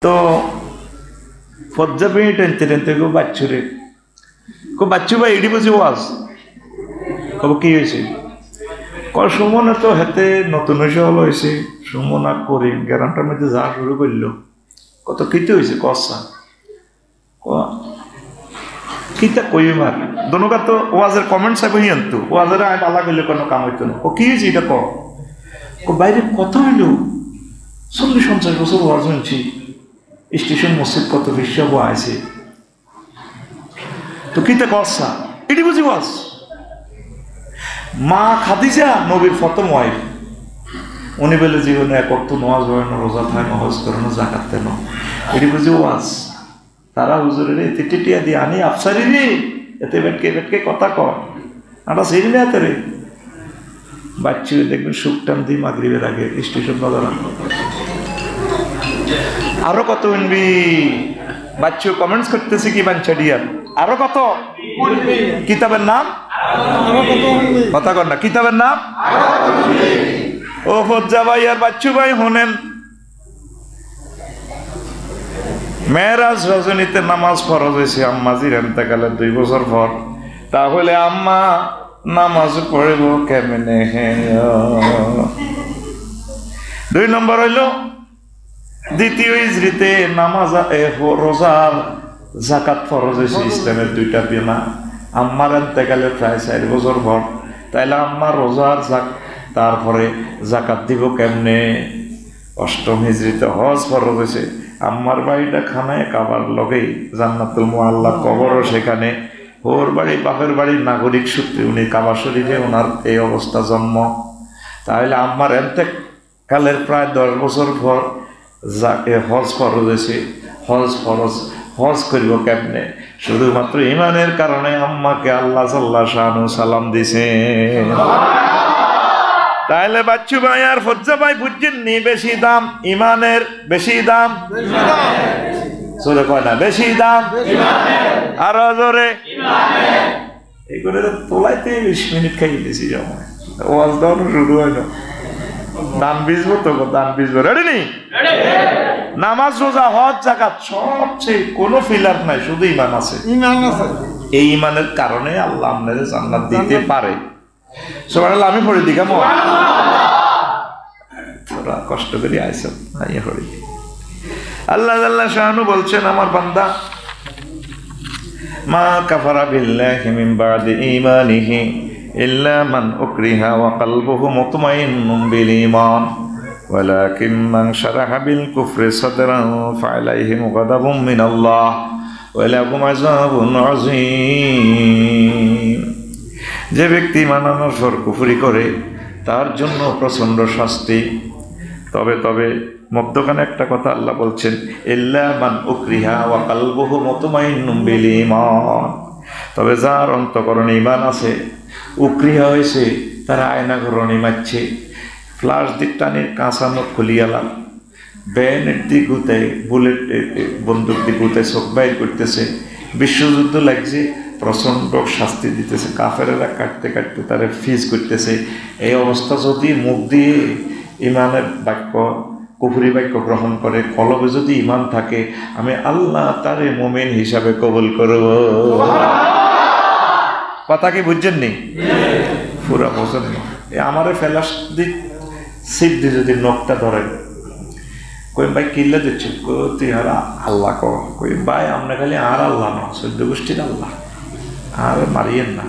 তো পর্যাপে টেনতে টেনতে গো বাচ্চুরে কো বাচ্চু ভাই এডি বুঝি ওয়াজ কব কি হয়েছে কল সুমনে তো হেতে নতুন হয়েছে হলো হয়েছে সুমন আর করি গ্যারান্টার মধ্যে যা শুরু করলো কত কিতে হয়েছে কসা কিতা কই মার দনুকা তো ওয়াজের কমেন্টস আগে আনতো ওয়াজের আয় পালা করলে কোনো কাম হইতো না ও কি হয়েছে এটা ক বাইরে কত হইল 40-50 বছর ওয়াজ শুনছি স্টেশন মসজিদ কত বিশ্ব আছে তো কিতা কসা এটি বুঝি ওয়াজ মা খাদিজা নবীর প্রথম ওয়াইফ উনি বলে জীবনে এক অর্থ নামাজ পড়ানো রোজা থাকে হজ করানো জাকাত দেন এটি বুঝি ওয়াজ তারা হুজুরের এতে টিটিয়া দিয়ে আনি আফসারি রে এতে বেটকে কথা কর আমরা সেই না রে বাচ্চু দেখবেন সুখটান দিই মাগরিবের আগে স্টেশন বাজার আরো কত উনবি বাচ্চু কমেন্টস করতেছি কি বাঞ্চা ডিয়ার আরো কত কিতাবের নাম কথা কর না কিতাবের নাম ও ফজ্জা ভাই আর বাচ্চু ভাই হোনেন মেরাজ রজনীতে নামাজ ফরজ হয়েছে আম্মাজির এন্তেকালের 2 বছর পর তাহলে আম্মা নামাজ পড়ব কেমনে 2 নম্বর হইল দ্বিতীয় ইজরিতে নামাজ রোজার জাকাত ফরজ হয়েছে ইসলামের 2টা বিনা আম্মার এন্তেকালের প্রায় 4 বছর পর তাইলে আম্মার রোজার তারপরে জাকাত দিব কেমনে 8ম হিজরিতে হজ ফরজ হয়েছে আম্মার বাড়িটা খানায় কাবার লগেই জান্নাতুল মুআল্লা কবরও সেখানে ওর বাড়ি বাপের বাড়ির নাগরিক সূত্রে উনি কাবা শরীফে ওনার এই অবস্থা জন্ম তাহলে আম্মার এন্তেকালের প্রায় 10 বছর পর হজ ফরজ হয়েছে হজ করিব কেমনে শুধুমাত্র ইমানের কারণে আম্মাকে আল্লাহ সাল্লাহ শানু সালাম দিছে তাহলে বাচ্চু ভাই আর ফজ্জা ভাই বুঝছেননি বেশি দাম ইমানের বেশি দাম চলে কয় না বেশি দাম আরো জোরে এই করে তোলাইতে 20 মিনিট খাই দিয়েছি জমা ওয়াজ দাও শুরু হয় না দান বীজবো তো দান বীজবো রেডি নি নামাজ রোজা হজ জাকাত সবচেয়ে কোনো ফিলার নাই শুধু ইমান আছে এই ইমানের কারণে আল্লাহ আপনাদের জান্নাত দিতে পারে সুবহানাল্লাহ আমি পড়ে দিই কেমন তোরা কষ্ট করে আইসো আইয়া পড়ে আল্লাহ আল্লাহ শাহানু বলছেন আমার বান্দা মা কাফারা বিল্লাহি মিন বাদি ঈমানিহি ইল্লা মান উকরিহা ওয়া কলবুহু মুতমাইন্নুম বিল ঈমান ওয়ালাকিন মান শারাহা বিল কুফরি সাদরান ফাআলাইহিম গাদাবুম মিনাল্লাহ ওয়া লাহুম আযাবুন আযীম যে ব্যক্তি মানানোর পর কুফরি করে তার জন্য প্রচণ্ড শাস্তি তবে মধ্যখানে একটা কথা আল্লাহ বলছেন ইল্লা মান উকরিহা ওয়া কলবুহু মুতমাইন্নুম বিল ঈমান তবে যার অন্তঃকরণে ঈমান আছে উকরিহা হয়েছে তারা আয়না ঘরণি মারছে ফ্লাশ দিক টানে কাঁচা মুখ খুলিয়ালাম ব্যানের দিক গুতায় বুলেট বন্দুক দিক গুতায় চোখ বাইর করতেছে বিশ্বযুদ্ধ লাগছে প্রচণ্ড শাস্তি দিতেছে কাফেরেরা কাটতে কাটতে তারা ফিজ করতেছে এই অবস্থা যদি মুখ দিয়ে ইমানের বাক্য কুফরি বাক্য গ্রহণ করে কলবে যদি ইমান থাকে আমি আল্লাহ তারে মুমিন হিসাবে কবুল করব কথা কি বুঝছেননি পুরা বোঝেন আমারে ফেলাস দিক সিট দিয়ে যদি নখটা ধরেন কই ভাই কিল্লা দিচ্ছে তুই আর আল্লাহ কই ভাই আমরা খালি আর আল্লাহ না 14 গোষ্ঠীর আল্লাহ আর মারিয়েন না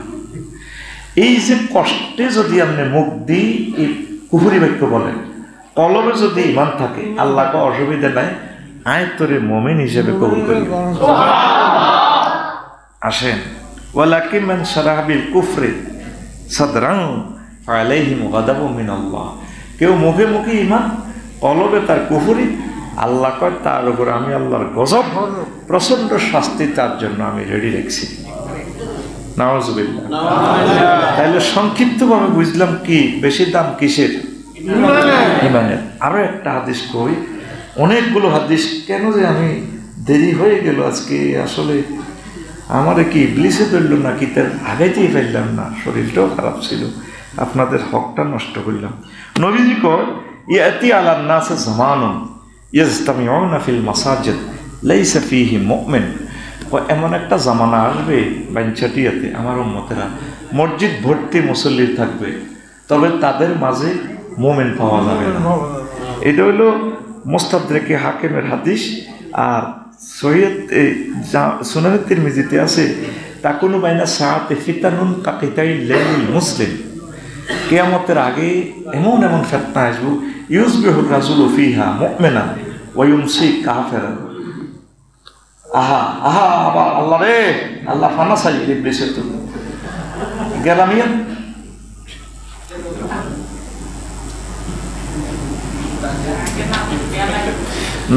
এই যে কষ্টে যদি আপনি মুখ দিই কুফরি বাক্য বলেন কলবে যদি ইমান থাকে আল্লাহকে অসুবিধা নাই আয়তরে মুমিন হিসেবে কবুল করি আসেন ওয়ালাকিন মান শারাহা বিল কুফরি সাদরান ফাআলাইহিম গাদাবুম মিনাল্লাহ কেউ মুখে মুখে ইমান কলবে তার কুফরি আল্লাহ কয় তার উপর আমি আল্লাহর গজব প্রচণ্ড শাস্তি তার জন্য আমি রেডি রাখছি নাউজুবিল্লাহ তাহলে সংক্ষিপ্তভাবে বুঝলাম কি বেশি দাম কিসের ইমানের আরো একটা হাদিস কই অনেকগুলো হাদিস কেন যে আমি দেরি হয়ে গেল আজকে আসলে আমারে কি ইবলিসে ধরল না কি তার আগাইতেই ফেললাম না শরীরটাও খারাপ ছিল আপনাদের হকটা নষ্ট করলাম নবীজি কয় ইয়াতি আলান নাসে জামানুন ইয়াজতামিউনা ফিল মাসাজিদ লাইসা ফীহি মুমিন। এমন একটা জামানা আসবে বাঞ্ছাটিয়াতে আমার উম্মতেরা, মসজিদ ভর্তি মুসল্লি থাকবে, তবে তাদের মাঝে মুমিন পাওয়া যাবে না। এটা হলো মুস্তাদরেকে হাকিমের হাদিস। আর সহিহ সুনান তিরমিজিতে আছে, তাকুনু বাইনা সাআতি ফিতানুন কাকিতাই লাইল মুসলিম। কিয়ামতের আগে এমন এমন ফিতনা আসবে, ইউসবিহুর রাজুলু ফিহা মুমিনান ওয়া ইউমসি কাফিরান। আহা আহা আবার আল্লাহ রে, আল্লাহ ফানা চাই ইবলিসে তো গেলামিয়া।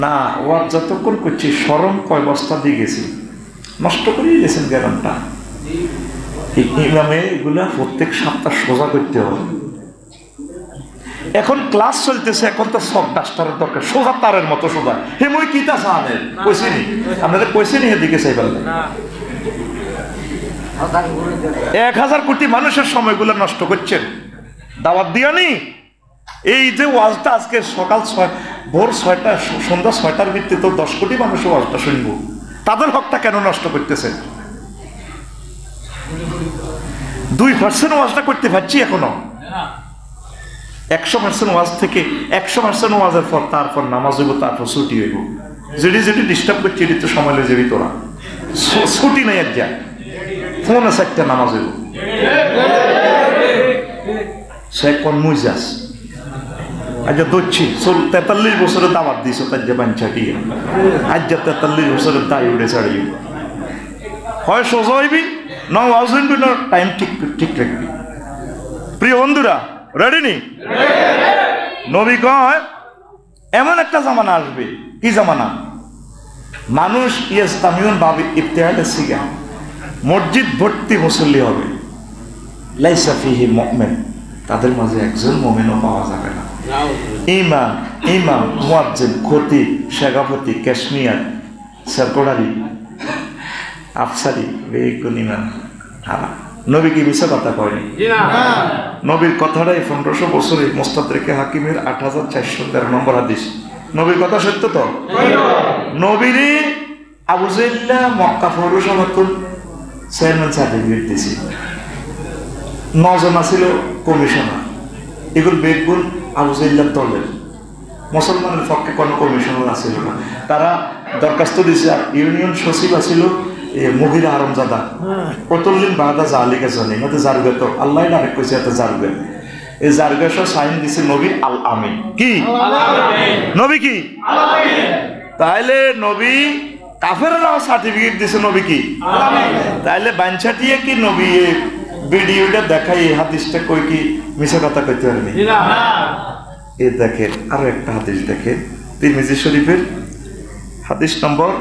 না ওয়াজ যতক্ষণ করছি শরম কয় বস্তা দিয়ে গেছি, নষ্ট করেই গেছেন গ্যারামটা। ইমামে এগুলা প্রত্যেক সপ্তাহ সোজা করতে হবে। এখন ক্লাস চলতেছে, এখন তো সব ডাস্টারের দরকার, সোজা তারের মতো সোজা। হে মই কিতা চানের কইছিনি, আপনাদের কইছিনি এদিকে চাই পারলেন। 1000 কোটি মানুষের সময়গুলো নষ্ট করছেন দাওয়াত দিয়ানি। এই যে ওয়াজটা আজকে সকাল ভোর 6টা সন্ধ্যা 6টার ভিত্তিতে তো 10 কোটি মানুষের ওয়াজটা শুনব, তাদের হকটা কেন নষ্ট করতেছেন? 2% ওয়াজটা করতে পারছি এখনো। 100% ওয়াজ থেকে 100% ওয়াজের পর তারপর নামাজ হইব, তারপর ছুটি হইব। যেটি যেটি ডিস্টার্ব করছে এটি তো সময় লয়ে যাবি তোরা, ছুটি নেই। এক যা ফোন আছে একটা নামাজ হইব, সে কোন মুই যাস আজ ধরছি 43 বছরের দাওয়াত দিছ তার যে বাঞ্ছাটি আজ 43 বছরের দায় উঠে ছাড়িয়ে হয় সোজা হইবি না ওয়াজ হইবি না টাইম ঠিক রাখবি। প্রিয় বন্ধুরা রেডি নি? নবী কয় এমন একটা জামানা আসবে, কি জামানা? মানুষ ইয়াস্তামিউন বাবি ইবতিহাদের সিগা, মসজিদ ভর্তি মুসল্লি হবে, লাইসা ফীহি মুমিন, তাদের মাঝে একজন মুমিনও পাওয়া যাবে না। ইমাম মুয়াজ্জিন খতিব শেখাফতি কাশ্মীর সরকোড়ারি আফসারি বেগুন ইমাম হারা। নবী কি মিশা কথা কয়নি? নবীর কথাটাই 1500 বছরে মুস্তাদরেকে হাকিমের 8413 নম্বর হাদিস। নবীর কথা সত্য তো? নবীরে আবু জাইল্লা মক্কা পৌরসভার চেয়ারম্যান সার্টিফিকেট দিয়েছি, 9 জন ছিল কমিশনার। এগুলো বেগুন আবু জাইল্লার দলের, মুসলমানের পক্ষে কোনো কমিশনার আছিল না। তারা দরখাস্ত দিয়েছে। আর ইউনিয়ন সচিব আছিল মুগিরা আরমজাদা, কতদিন বাদা জালিকা জানি মতে জারগে তো আল্লাহ ডাইরেক্ট কইছে এত জারগে। এই জারগে সহ সাইন দিছে নবী আল আমিন। কি নবী? কি তাইলে নবী কাফেররাও সার্টিফিকেট দিছে নবী কি? তাইলে বাঞ্ছাটিয়ে কি নবী ভিডিওটা দেখাই হাদিসটা কই কি মিছা কথা কইতে পারেনি? এ দেখেন আরো একটা হাদিস দেখেন, তিরমিজি শরীফের হাদিস নম্বর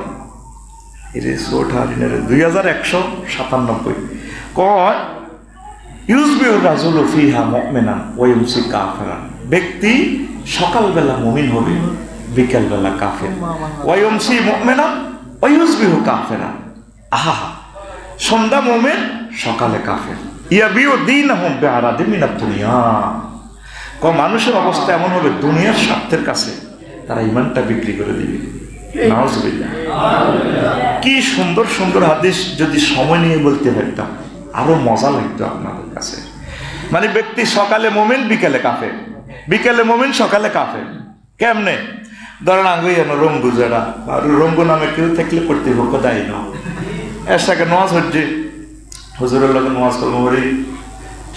2197 কয় ইউসবিহুর রাজুলু ফিহা মুমিনান ওয়া ইউমসি কাফিরান। ব্যক্তি সকালবেলা মুমিন হবে, বিকালবেলা কাফের। ওয়া ইউমসি মুমিনান ওয়া ইউসবিহু কাফিরান। আহা, সন্ধ্যা মুমিন সকালে কাফের। ইয়াবিউ দীনহুম বিআরাদিন মিনাদ দুনিয়া। মানুষের অবস্থা এমন হবে, দুনিয়ার স্বার্থের কাছে তারা ইমানটা বিক্রি করে দিবে। নাউজুবিল্লাহ। কি সুন্দর সুন্দর হাদিস, যদি সময় নিয়ে বলতে পারতাম আরো মজা লাগতো আপনাদের কাছে। মানে ব্যক্তি সকালে মুমিন বিকেলে কাফের, বিকেলে মুমিন সকালে কাফের। কেমনে? ধরেন আগে রঙ্গু যারা রঙ্গু নামে কেউ থাকলে কর্তৃপক্ষ দায়ী না, এর সাথে নোয়াজ হচ্ছে হুজুরের লোক নোয়াজ করবো হরি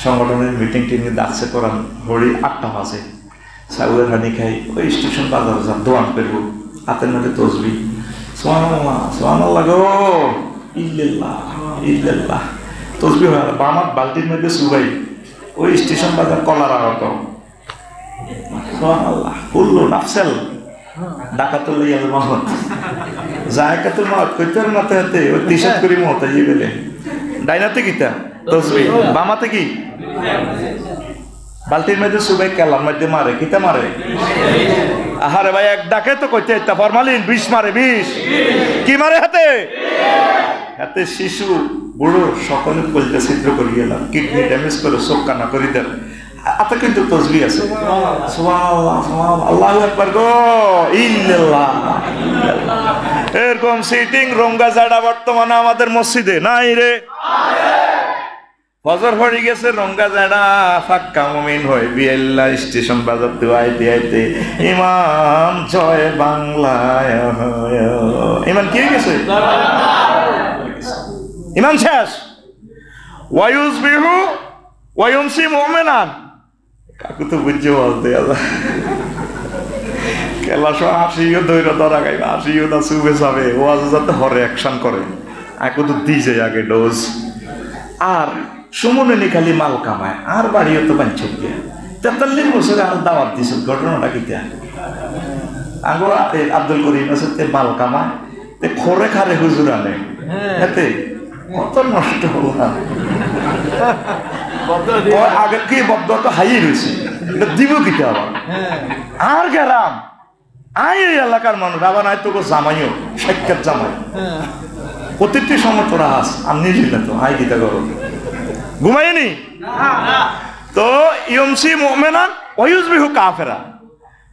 সংগঠনের মিটিং টিং ডাকছে করান হরি 8টা বাজে সাউলের হানি খাই ওই স্টেশন বাজার যা দোয়ান করবো, হাতের মধ্যে তসবি সুবহানাল্লাহ সুবহানাল্লাহ গো ইল্লাল্লাহ ইল্লাল্লাহ তসবি হয় বামাত বালতির মধ্যে সুবাই ওই স্টেশন বাজার কলার আহত সুবহানাল্লাহ কুল্লু নাফসাল ডাকাতুল ইয়াল মাহত জায়কাতুল মাহত কইতার মাতে হাতে ওই তিশাত করি মত এই বেলে ডাইনাতে কিতা তসবি, বামাতে কি বালতির মধ্যে সুবাই কালার মধ্যে মারে, কিতা মারে? আহারে ভাই এক ডাকে তো কইতে একটা ফরমালিন 20 মারে, 20 কি মারে হাতে? হাতে শিশু বুড়ো সকলে কলজা ছিদ্র করে গেলাম, কিডনি ড্যামেজ করে চোখ কানা করে দেন, আপনি কিন্তু তসবিহ আছে সুবহানাল্লাহ সুবহানাল্লাহ আল্লাহু আকবার গো ইল্লাল্লাহ এরকম সিটিং রঙ্গা জাডা বর্তমানে আমাদের মসজিদে নাই রে ফজর হয়ে গেছে রঙ্গা জাডা ফাক্কা মুমিন হয়ে বিএল্লা স্টেশন বাজার আইতে আইতে ইমাম জয় বাংলা ইমান কি গেছে ইমান শেষ ওয়ায়ুসবিহু ওয়ায়ুমসি মুমিনান কাকু তো বুঝছে বলতে কেলা সব হাসিও দৈর ধরা গাইবা হাসিও না চুবে যাবে ও আজ যাতে হরে অ্যাকশন করে আকু তো দিছে আগে ডোজ আর সুমনে নি খালি মাল কামায় আর বাড়িও তো বাঞ্চক গিয়া 43 বছরে আর দাওয়াত দিছে ঘটনাটা কিটা আগো আব্দুল করিম আছে মাল কামায় তে খরে খারে হুজুর আনে এতে কত নষ্ট হলো আগে কি বদ্ধ তো হাইয়ে রয়েছে এটা দিব কিটা আবার আর গেলাম আই এই এলাকার মানুষ আবার নাই তোকে জামাইও সাক্ষাৎ জামাই প্রত্যেকটি সময় তোরা আস আমি নিলে তো আই গীতা করো ঘুমাইনি তো ইয়মসি মুমিনান ওয়ায়ুসবিহু কাফেরা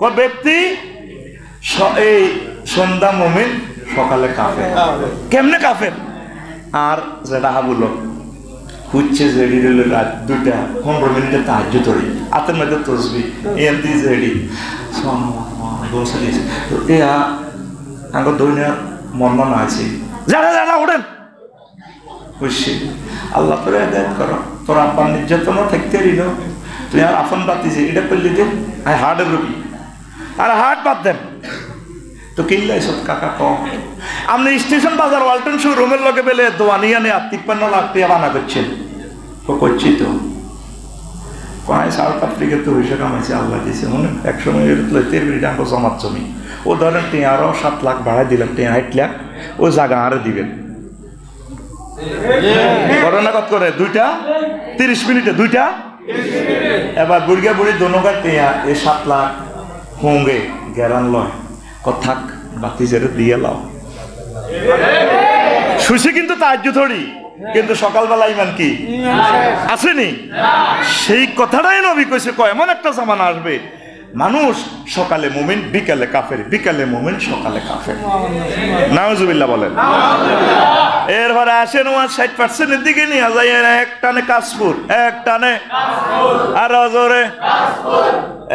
কো ব্যক্তি এই সন্ধ্যা মুমিন সকালে কাফের কেমনে কাফের আর যেটা বলো খুঁজছে জেডি দিল রাত 2টা 15 মিনিটে তাহাজ্জুদ ধরে আতের মধ্যে তসবিহ এমতি জেডি তো এয়া আঙ্গ দুনিয়ার মর্মনা আছে যারা যারা ওঠেন খুশি আল্লাহ তোর হেদায়েত করো তোর আব্বার নির্যাতনও থাকতে দিল তুই আর আফন বাতিছে এটা করলি দে আই হার্টের রোগী আর হার্ট বাদ দেন তো কিল্লাই সব কাকা কম আপনি স্টেশন বাজার ওয়ালটন শোরুমের লগে বেলে দোয়ানিয়া নিয়ে 53 লাখ টাকা বানা করছেন করছি তো কয় সাউথ আফ্রিকাতে পয়সা কামাইছে আল্লাহ দিয়েছে মনে 100 মিনিট লইতে বিড়াঙ্গ জমাত জমি ও ধরেন তে আরো 7 লাখ ভাড়া দিলাম 8 লাখ ও জায়গা আরো দিবেন করোনা কত করে 2টা 30 মিনিটে 2টা এবার বুড়িয়া বুড়ি দোনোগার টেয়া এই 7 লাখ হোঙ্গে গ্যারান লয় কথাক বাতি জেরে দিয়ে লাও সুশি কিন্তু তাহাজ্জুদ ধরি কিন্তু সকালবেলা ইমান কি আসেনি সেই কথাটাই নবী কইছে কয় এমন একটা জামানা আসবে মানুষ সকালে মুমিন বিকালে কাফের বিকালে মুমিন সকালে কাফের নাউজুবিল্লাহ বলেন এরপরে আসেন 60% এর দিকে নিয়ে যায় এক টানে কাসপুর এক টানে আর জোরে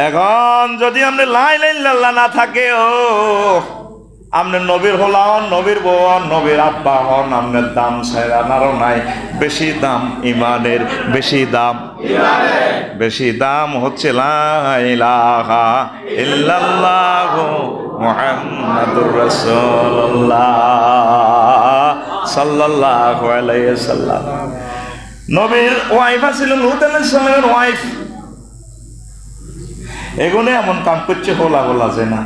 এখন যদি আপনি লা ইলাহা ইল্লাল্লাহ না থাকে ও আপনি নবীর হলান নবীর বোন নবীর আব্বা হন আপনার দাম ছাড়া নারও নাই বেশি দাম ইমানের বেশি দাম হচ্ছে লা ইলাহা ইল্লাল্লাহু মুহাম্মাদুর রাসূলুল্লাহ সাল্লাল্লাহু আলাইহি ওয়াসাল্লাম নবীর ওয়াইফ ছিলেন লূত আলাইহিস সালামের ওয়াইফ এগুলো এমন কাম করছে হোলা হোলা যে না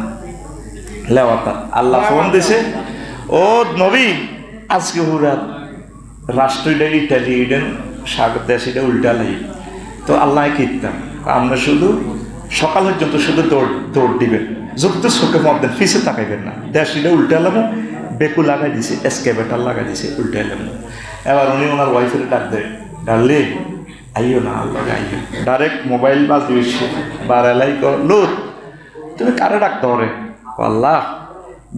লেওয়াতা আল্লাহ ফোন দিছে ও নবী আজকে পুরা রাষ্ট্রটা ইটালি ইডেন স্বাগত দেশ এটা উল্টা লাই তো আল্লাহ কীর্তাম আমরা শুধু সকাল পর্যন্ত শুধু দৌড় দিবেন যুক্ত চোখে মত দেন ফিসে তাকাইবেন না দেশ এটা উল্টা এলাম বেকু লাগাই দিছে এসকেভেটার লাগাই দিছে উল্টা এলাম এবার উনি ওনার ওয়াইফের ডাক দেয় ডাকলে আইও না আল্লাহ আইও ডাইরেক্ট মোবাইল বাজ দিয়েছে বারালাই কর লুত তুমি কারে ডাক ধরে আল্লাহ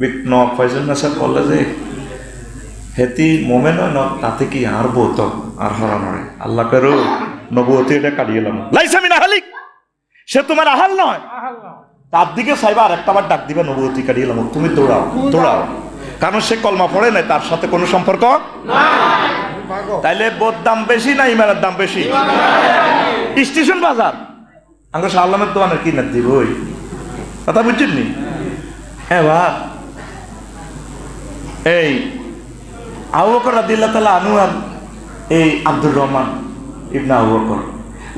বিঘ্ন ফয়জুল নাসার বললে যে হেতি মোমেন ন তাতে কি আর বৌত আর হরানরে আল্লাহ করো নবুয়তি এটা কাটিয়ে এলাম লাইসামিন আহালিক সে তোমার আহাল নয় তার দিকে সাইবা আর একটা বার ডাক দিবে নবুয়তি কাটিয়ে এলাম তুমি দৌড়াও কারণ সে কলমা পড়ে নাই তার সাথে কোনো সম্পর্ক তাইলে বোধ দাম বেশি না ইমানের দাম বেশি স্টেশন বাজার আঙ্গ সাল্লামের দোকানের কিনে দিব ওই কথা বুঝছেন নি এবার এই আবু বকর রাদিয়াল্লাহু তাআলা আনহু আর এই আব্দুর রহমান ইবনে আবু বকর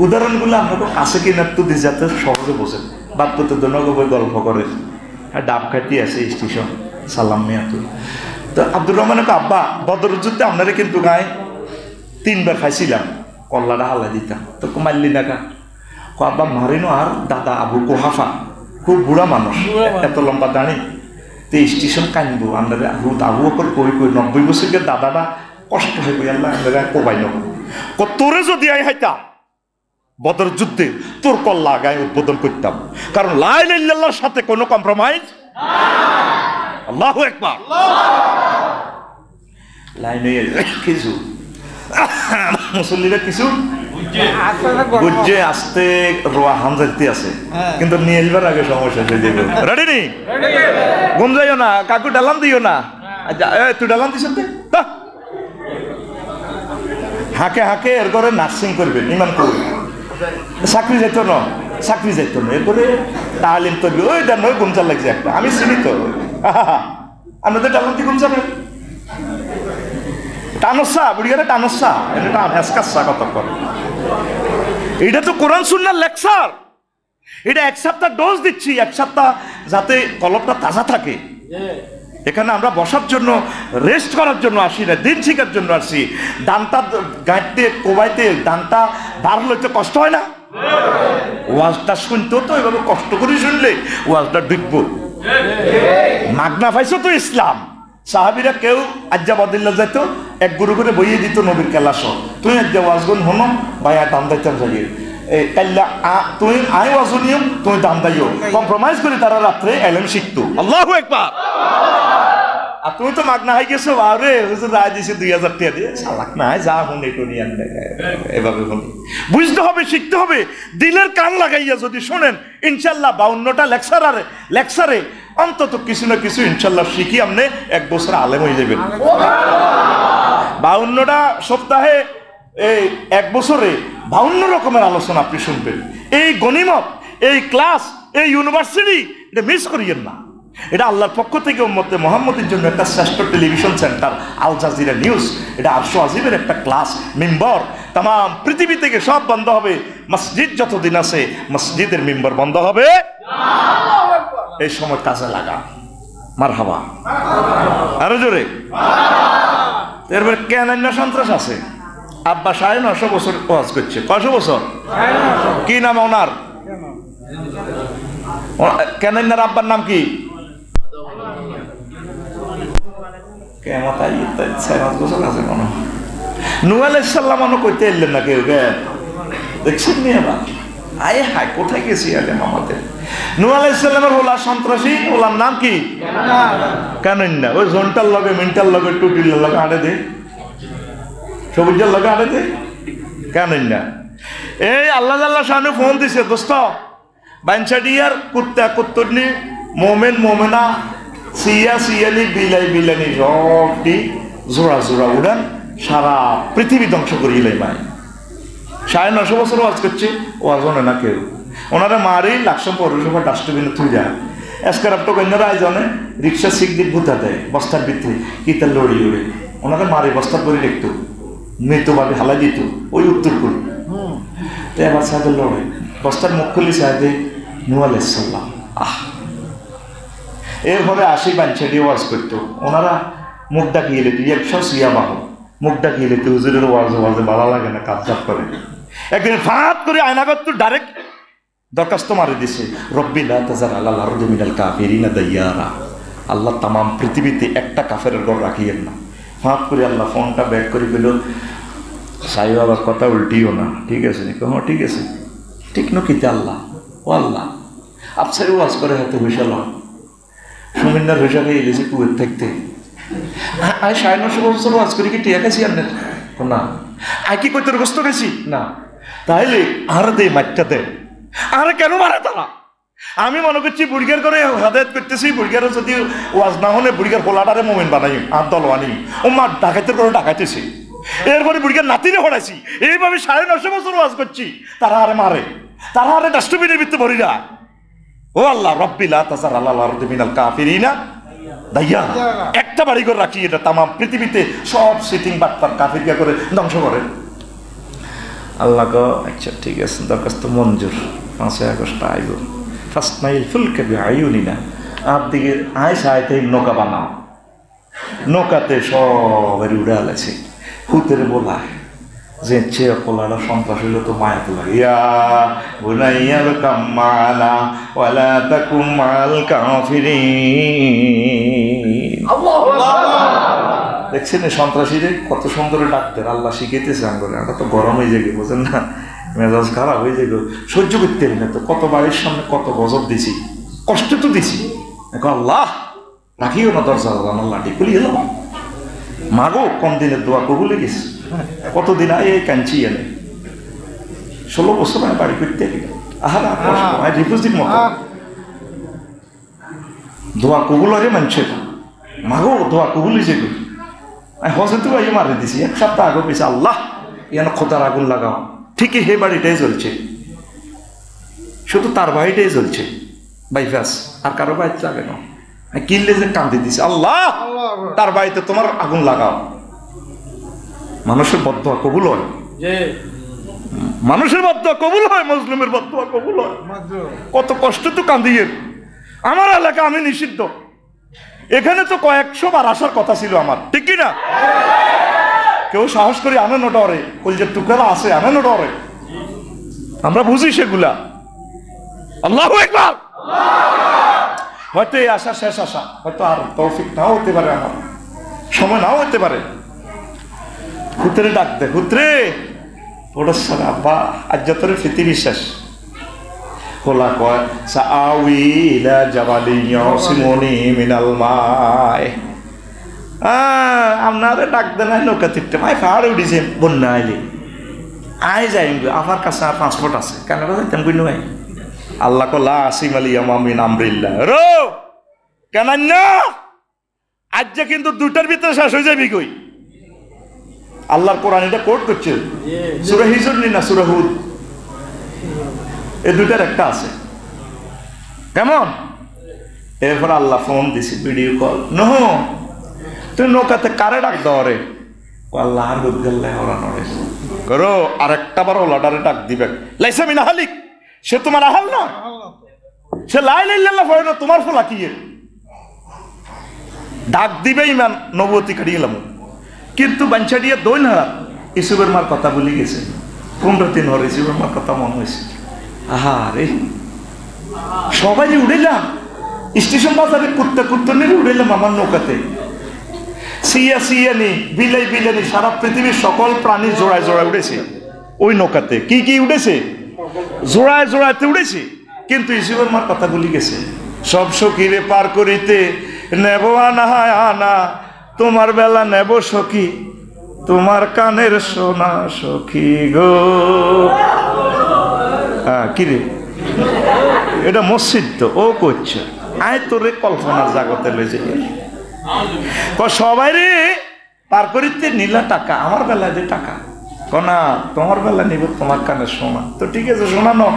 উদাহরণগুলো আপনাকে কাছে কিনার তো দিয়ে যাতে সহজে বোঝেন বাপ্পতে দোনো গল্প করে আর ডাব খাইতে আছে স্টেশন সালাম মিয়া তো আব্দুর রহমানের আব্বা বদর যুদ্ধে আপনারা কিন্তু গায়ে 3 বার খাইছিলাম কল্লাটা হালাই দিতাম তো মারলি না কা আব্বা মারিনো আর দাদা আবু কুহাফা খুব বুড়া মানুষ এত লম্বা দাঁড়ি তো স্টেশন কানবো আপনারা আবু বকর কই 90 বছরের দাদাটা কষ্ট হয়ে গেল আল্লাহ আপনারা কোবাই ন তোরে যদি আই হাইতা বদর যুদ্ধে তোর কল্লা আগায় উদ্বোধন করতাম, কারণ লা ইলাহা ইল্লাল্লাহর সাথে কোনো কম্প্রোমাইজ। আল্লাহু আকবার। লাইনে কিছু মুসল্লিরা কিছু বুঝে আসতে রোয়া হামজাইতে আছে, কিন্তু নিয়ে এলবার আগে সমস্যা হয়ে যাবে। রেডি নি? ঘুম যাইও না, কাকু ডালান দিও না। তুই ডালান দিস হাঁকে হাঁকে এর করে নার্সিং করবেন, ইমান করবে। চাকরি যাইতো না, চাকরি যাইতো না, এরপরে তালিম করবে। ওই দেন ওই গুমচার লাগছে একটা, আমি চিনি তো। আপনাদের ডালান দিয়ে গুমচাবেন টানসা, বুড়িয়ারে টানসা, এটা হেসকাসা কতক্ষণ। এটা তো কোরআন সুন্নাহর লেকচার, এটা এক সপ্তাহ ডোজ দিচ্ছি, এক সপ্তাহ যাতে কলমটা তাজা থাকে। এখানে আমরা বসার জন্য, রেস্ট করার জন্য আসি না, দিন শিখার জন্য আসি। ডানটা গাঁটতে কোবাইতে ডানটা বার লইতে কষ্ট হয় না? ওয়াজটা শুনতেও তো এভাবে কষ্ট করে শুনলে ওয়াজটা ঢুকবো। মাগনা পাইছো তো ইসলাম। সাহাবিরা কেউ আজ্জা বদিল্লা যাইতো, এক গুরু করে বইয়ে দিত নবীর কেলাস। তুই আজ্জা ওয়াজগুন হনো ভাই, দাম দাইতাম সাজিয়ে কাল্লা তুই আই ওয়াজু নিয়ম, তুমি দাম দাইও। কম্প্রোমাইজ করে তারা রাত্রে এলেম শিখতো। আল্লাহু আকবার। আর তুমি তো মাগনা হয়ে গেছো, আরে রায় দিছে 2000 টাকা দিয়ে, সালাক না যা শুনে একটু নিয়ে আনবে। এভাবে শুনি, বুঝতে হবে, শিখতে হবে। দিলের কান লাগাইয়া যদি শোনেন, ইনশাল্লাহ 52টা লেকচারে অন্তত কিছু না কিছু ইনশাল্লাহ শিখি আপনি 1 বছর আলেম হয়ে যাবেন। 52টা সপ্তাহে এই 1 বছরে 52 রকমের আলোচনা আপনি শুনবেন। এই গনিমত, এই ক্লাস, এই ইউনিভার্সিটি, এটা মিস করিয়েন না। এটা আল্লাহর পক্ষ থেকে উম্মতে মুহাম্মদের জন্য একটা শ্রেষ্ঠ television center Al Jazeera news. এটা আরশো আজিমের একটা ক্লাস মিম্বর। তাম পৃথিবী থেকে সব বন্ধ হবে, মসজিদ যতদিন আছে মসজিদের মিম্বর বন্ধ হবে। এই সময় কাজে লাগা। মারহাবা, আরো জোরে। এরপরে কেন সন্ত্রাস আছে। আব্বা 950 বছর ওয়াজ করছে। কয়শো বছর? কি নাম ওনার? কেনার আব্বার নাম কি? নূহ আলাইহিস সালাম কইতে এলেন না কেউ, দেখছেন নি? আবার আয় হায়, কোথায় গেছি আলেম আমাদের। নূহ আলাইহিস সালামের ওলা সন্ত্রাসী, ওলার নাম কি? কানান্না। ওই জন্টার লগে, মিন্টার লগে, টুটির লগে আড়ে দে, সবুজের লগে আড়ে দে, কানান্না। এই আল্লাহ আল্লাহ শানু ফোন দিছে, দোস্ত বাঞ্চাডিয়ার কুত্তা কুত্তরনি, মোমেন মোমেনা, সিয়া সিয়ালি, বিলাই বিলানি সবটি জোড়া জোড়া উড়ান, সারা পৃথিবী ধ্বংস করিয়ে মায়। 950 বছর ওয়াজ করছে, ওয়াজ হনে না কেউ। ওনারা মারি লাকসাম পৌরসভা ডাস্টবিনে থুই যায়। এসকার তো কন্যারা আয়োজনে রিক্সা শিখ দিক ভূতা দেয় বস্তার ভিতরে, কিতার লড়ি উড়ে। ওনারা মারি বস্তার করে দেখতো, মৃত্যুভাবে হালা দিত, ওই উত্তর করি। তো এবার সাহেবের লড়ে বস্তার মুখ খুলি সাহেবে নূহ আলাইহিস সালাম। এরপরে 80 বাঞ্চাডি ওয়াজ করতো। ওনারা মুখ ডাকিয়ে লেতে 100 সিয়া বাহ, মুখ ডাকিয়ে লেতে হুজুরের ওয়াজে ভালো লাগে না, কাজ করে। একদিন ফাঁত করে আয়নাগত ডাইরেক্ট দরখাস্ত মারি দিছে, রব্বি লা তাজার আলাল আরদি মিনাল কাফিরিনা দাইয়ারা। আল্লাহ তাম পৃথিবীতে একটা কাফেরের ঘর রাখিয়েন না। ফাঁত করে আল্লাহ ফোনটা ব্যাক করে দিল। সাহেব আবার কথা উল্টিও না, ঠিক আছে নি? হ্যাঁ ঠিক আছে। ঠিক নকিতে আল্লাহ, ও আল্লাহ আপসারি ওয়াজ করে হাতে হুইসাল সুমিন্দার হুইসা খেয়ে এলেছে কুয়েত থাকতে। আয় 950 বছর ওয়াজ করি কি টিয়া খাইছি আপনার না? আয় কি কই তোর গোস্ত খাইছি না? তাইলে আর দে মাচ্চা দে। আরে কেন মারে তারা? আমি মনে করছি বুড়িগার করে হাদায়াত করতেছি, বুড়িগারও যদি ওয়াজ না হলে বুড়িগার পোলাটারে মোমেন বানাই, আর দল আনি, ও মা ডাকাইতের করে ডাকাইতেছি। এরপরে বুড়িগার নাতিরে হড়াইছি। এইভাবে 950 বছর ওয়াজ করছি, তারা আরে মারে, তারা আরে ডাস্টবিনের ভিতরে ভরি না। ও আল্লাহ, রব্বি লা তাজার আলাল আরদি মিনাল কাফিরিনা দাইয়ারা। একটা বাড়ি করে রাখি, এটা তাম পৃথিবীতে সব সিটিং বাটপার কাফিরকে করে ধ্বংস করে। আল্লাহ গো আচ্ছা ঠিক আছে, দরখাস্ত মঞ্জুর। 5 আগস্ট আইব ফার্স্ট মাইল ফুলকে আইউনিনা আর দিকে আয় সাইতে নৌকা বানাও। নৌকাতে সবের উড়ে আলেছে, হুতের বলায় যে চেয়ে পোলাটা সন্ত্রাস হইল তো মায়া তো লাগে। ইয়া বুনাইয়াল কামালা ওয়ালা তাকুম মাল কাফিরিন। দেখছেন সন্ত্রাসীরে কত সুন্দর ডাকতেন, আল্লাহ শিখাইতেছে আঙ্গুলে। আমরা তো গরম হয়ে যাবে, বোঝেন না? মেজাজ খারাপ হয়ে যাবে, সহ্য করতে পারি না তো, কত বাড়ির সামনে কত গজব দিছি, কষ্ট তো দিছি, আল্লাহ রাখিও না দরজা, আমার লাঠি খুলি এলাম মাগো, কম দিনের দোয়া কবুলে গেছি, কতদিন আগে কাঞ্চি এনে 16 বছর আমি বাড়ি করতে গেলাম, আহার রিফিউজির মতো দোয়া কবুল হয় মানুষের, মাগো দোয়া কবুল হয়েছে গো, আমি হজে তো ভাই মারে দিছি 1 সপ্তাহ আগে পেয়েছি, আল্লাহ এখানে খোদার আগুন লাগাও, ঠিকই হে বাড়িটাই জ্বলছে, শুধু তার বাড়িটাই জ্বলছে বাইপাস, আর কারো বাড়িতে লাগে না, কিনলে যে কান্দি দিছে, আল্লাহ তার বাড়িতে তোমার আগুন লাগাও। মানুষের বদদোয়া কবুল হয়, মানুষের বদদোয়া কবুল হয়, মুসলিমের বদদোয়া কবুল হয়, কত কষ্ট তো কান্দিয়ে। আমার এলাকা আমি নিষিদ্ধ, এখানে তো কয়েকশো বার আসার কথা ছিল আমার, ঠিক কি না? কেউ সাহস করে আনে না ডরে, কলজের টুকরা আছে আনে না ডরে, আমরা বুঝি সেগুলা। আল্লাহু আকবার। হয়তো এই আশা শেষ আশা, হয়তো আর তৌফিক নাও হতে পারে, আমার সময় নাও হতে পারে। হুতরে ডাক দে, হুতরে ওটা আব্বা আজ যত পৃথিবী শেষ খোলা কয় সাআউই ইলা জাবালি ইয়াসিমুনি মিনাল মাই, আপনারে ডাক দেন নৌকা তিনটে মাই পাহাড়ে উঠেছে বন্যা আইলে আই যাই, আমার কাছে আর ট্রান্সপোর্ট আছে, কানাডা যাইতাম কই নয়। আল্লাহ কলা আসিম আলী আমিন আমরিল্লাহ রো কেন না, আজ যে কিন্তু 2টার ভিতরে শেষ হয়ে যাবি কই। আল্লাহর কোরআন এটা কোট করছে, সূরা হিজর না সূরা হুদ, এই 2টার একটা আছে। কেমন? এরপর আল্লাহ ফোন দিছি, ভিডিও কল, নহু তুই নৌকাতে কারে ডাক দাও রে, আল্লাহ আর বুঝলে ওরা নড়ে করো, আর একটা বার ওলাডারে ডাক দিবে, লাইসা মিনা হালিক, সে তোমার আহাল না, সে লাই লাইল্লাহ পড়ে না, তোমার ফলা কি ডাক দিবে ইমান নবুয়তি কাটিয়ে এলাম। কিন্তু বাঞ্ছা দিয়ে দৈন হারাত ইসুবের মার কথা বলি গেছে, 15 দিন হর ইসুবের মার কথা মনে হয়েছে। আহা রে সবাই যে উড়েলাম স্টেশন বাজারে, কুত্তা কুত্তা নিয়ে উড়েলাম আমার নৌকাতে, সিয়া সিয়ানি বিলাই বিলানি সারা পৃথিবীর সকল প্রাণী জোড়ায় জোড়ায় উড়েছে ওই নৌকাতে। কি কি উড়েছে? জোড়ায় জোড়াতে উড়েছে। কিন্তু ইসুবের মার কথা বলি গেছে, সব সখীরে পার করিতে নেব আনা আনা, তোমার বেলা নেব সখী তোমার কানের সোনা সখী গো। হ্যাঁ কি রে, এটা মসজিদ তো, ও করছে আয় তোরে কল্পনার জাগতে লয়ে যাই, সবাই রে পার করিতে নিলা টাকা, আমার বেলায় যে টাকা কনা তোমার বেলা নিব তোমার কানে সোনা। তো ঠিক আছে শোনানো,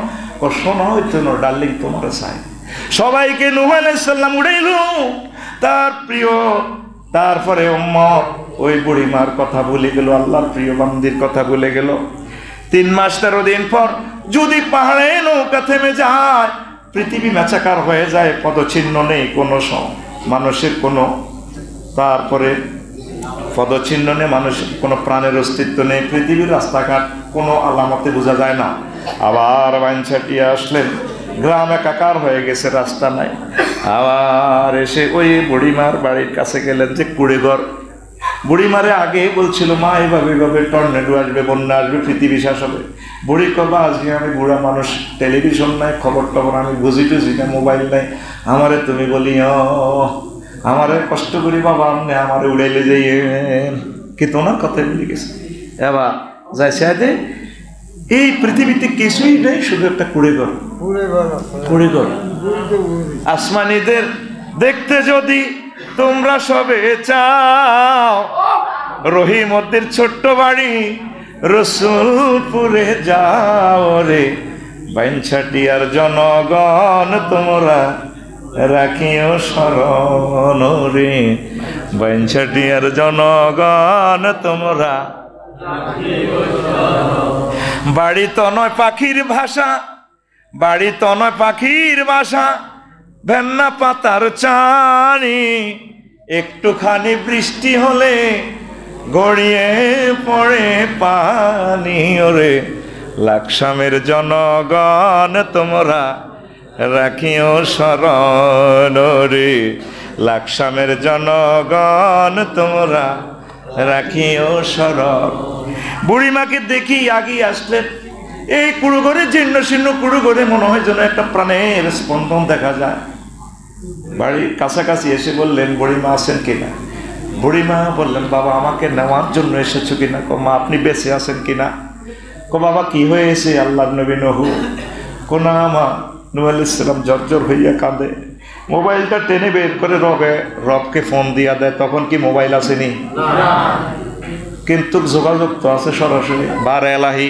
সোনা হইতো না ডার্লিং তোমার চাই। সবাইকে নূহ আলাইহিস সালাম উড়াইল তার প্রিয়, তারপরে উম্মত ওই বুড়িমার কথা ভুলে গেল, আল্লাহর প্রিয় বান্দির কথা ভুলে গেল। 3 মাস 13 দিন পর যদি পাহাড়ে নৌকা থেমে যায়, পৃথিবী মেচাকার হয়ে যায়, পদচিহ্ন নেই কোনো মানুষের কোনো, তারপরে পদচিহ্ন নেই মানুষের কোনো, প্রাণের অস্তিত্ব নেই, পৃথিবীর রাস্তাঘাট কোনো আলামতে বোঝা যায় না। আবার বাইন ছাটিয়ে আসলেন, গ্রাম একাকার হয়ে গেছে, রাস্তা নাই। আবার এসে ওই বুড়িমার বাড়ির কাছে গেলেন, যে কুড়েঘর। বুড়িমারে আগে বলছিল মা এইভাবে এইভাবে টর্নেডো আসবে, বন্যা আসবে, পৃথিবী শেষ হবে। বুড়ি করবা আজকে আমি বুড়া মানুষ, টেলিভিশন নাই, খবর টবর আমি বুঝি টুঝি না, মোবাইল নাই, আমারে তুমি বলি আমারে কষ্ট করি বাবা, আপনি আমারে উড়াইলে যাই, কিন্তু ওনার কথাই বলে গেছে। এবার যাই সাথে এই পৃথিবীতে কিছুই নেই, শুধু একটা কুড়েঘর, কুড়েঘর। আসমানিদের দেখতে যদি তোমরা সবে চাও, রহিমদের ছোট্ট বাড়ি রসুলপুরে যাও রে, বাইনছাটিয়ার জনগণ তোমরা রাখিও শরণ রে, বাইনছাটিয়ার জনগণ তোমরা। বাড়ি তো নয় পাখির ভাষা, বাড়ি তো নয় পাখির বাসা, ভেন্না পাতার চানি, একটুখানি বৃষ্টি হলে গড়িয়ে পড়ে পানি ওরে, লাকসামের জনগণ তোমরা রাখিও শরণ রে, লাকসামের জনগণ তোমরা রাখিও শরণ। বুড়িমাকে দেখি আগিয়ে আসলেন, এই কুড়ো ঘরে জীর্ণ শীর্ণ কুড়ো ঘরে মনে হয় যেন একটা প্রাণের স্পন্দন দেখা যায়। বাড়ির কাছাকাছি এসে বললেন, বুড়িমা আছেন কিনা? বুড়িমা বললেন, বাবা আমাকে নেওয়ার জন্য এসেছো কিনা? কো মা আপনি বেঁচে আছেন কিনা? কো বাবা কি হয়েছে? আল্লাহর নবী নূহ। কো না মা, নূহ আলাইহিস সালাম জর্জর হইয়া কাঁদে। মোবাইলটা টেনে বের করে রবকে ফোন দিয়া দেয়। তখন কি মোবাইল আসেনি? কিন্তু যোগাযোগ তো আছে সরাসরি। বার এলাহি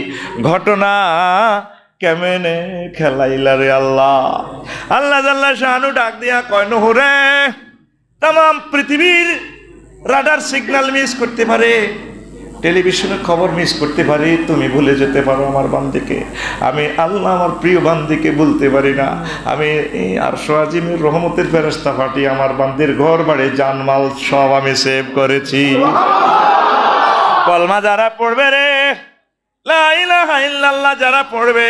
ঘটনা কেমনে খেলাইলা রে আল্লাহ। আল্লাহ জাল্লা শানু ডাক দিয়া কয়, নূহ রে, তাম পৃথিবীর রাডার সিগন্যাল মিস করতে পারে, টেলিভিশনের খবর মিস করতে পারি, তুমি ভুলে যেতে পারো আমার বান্দিকে। আমি আল্লাহ আমার প্রিয় বান্দিকে বলতে পারি না। আমি আরশ আজিমের রহমতের ফেরেশতা পাঠিয়ে আমার বান্দির ঘর বাড়ি জানমাল সব আমি সেভ করেছি। কলমা যারা পড়বে রে, লা ইলাহা ইল্লাল্লাহ যারা পড়বে,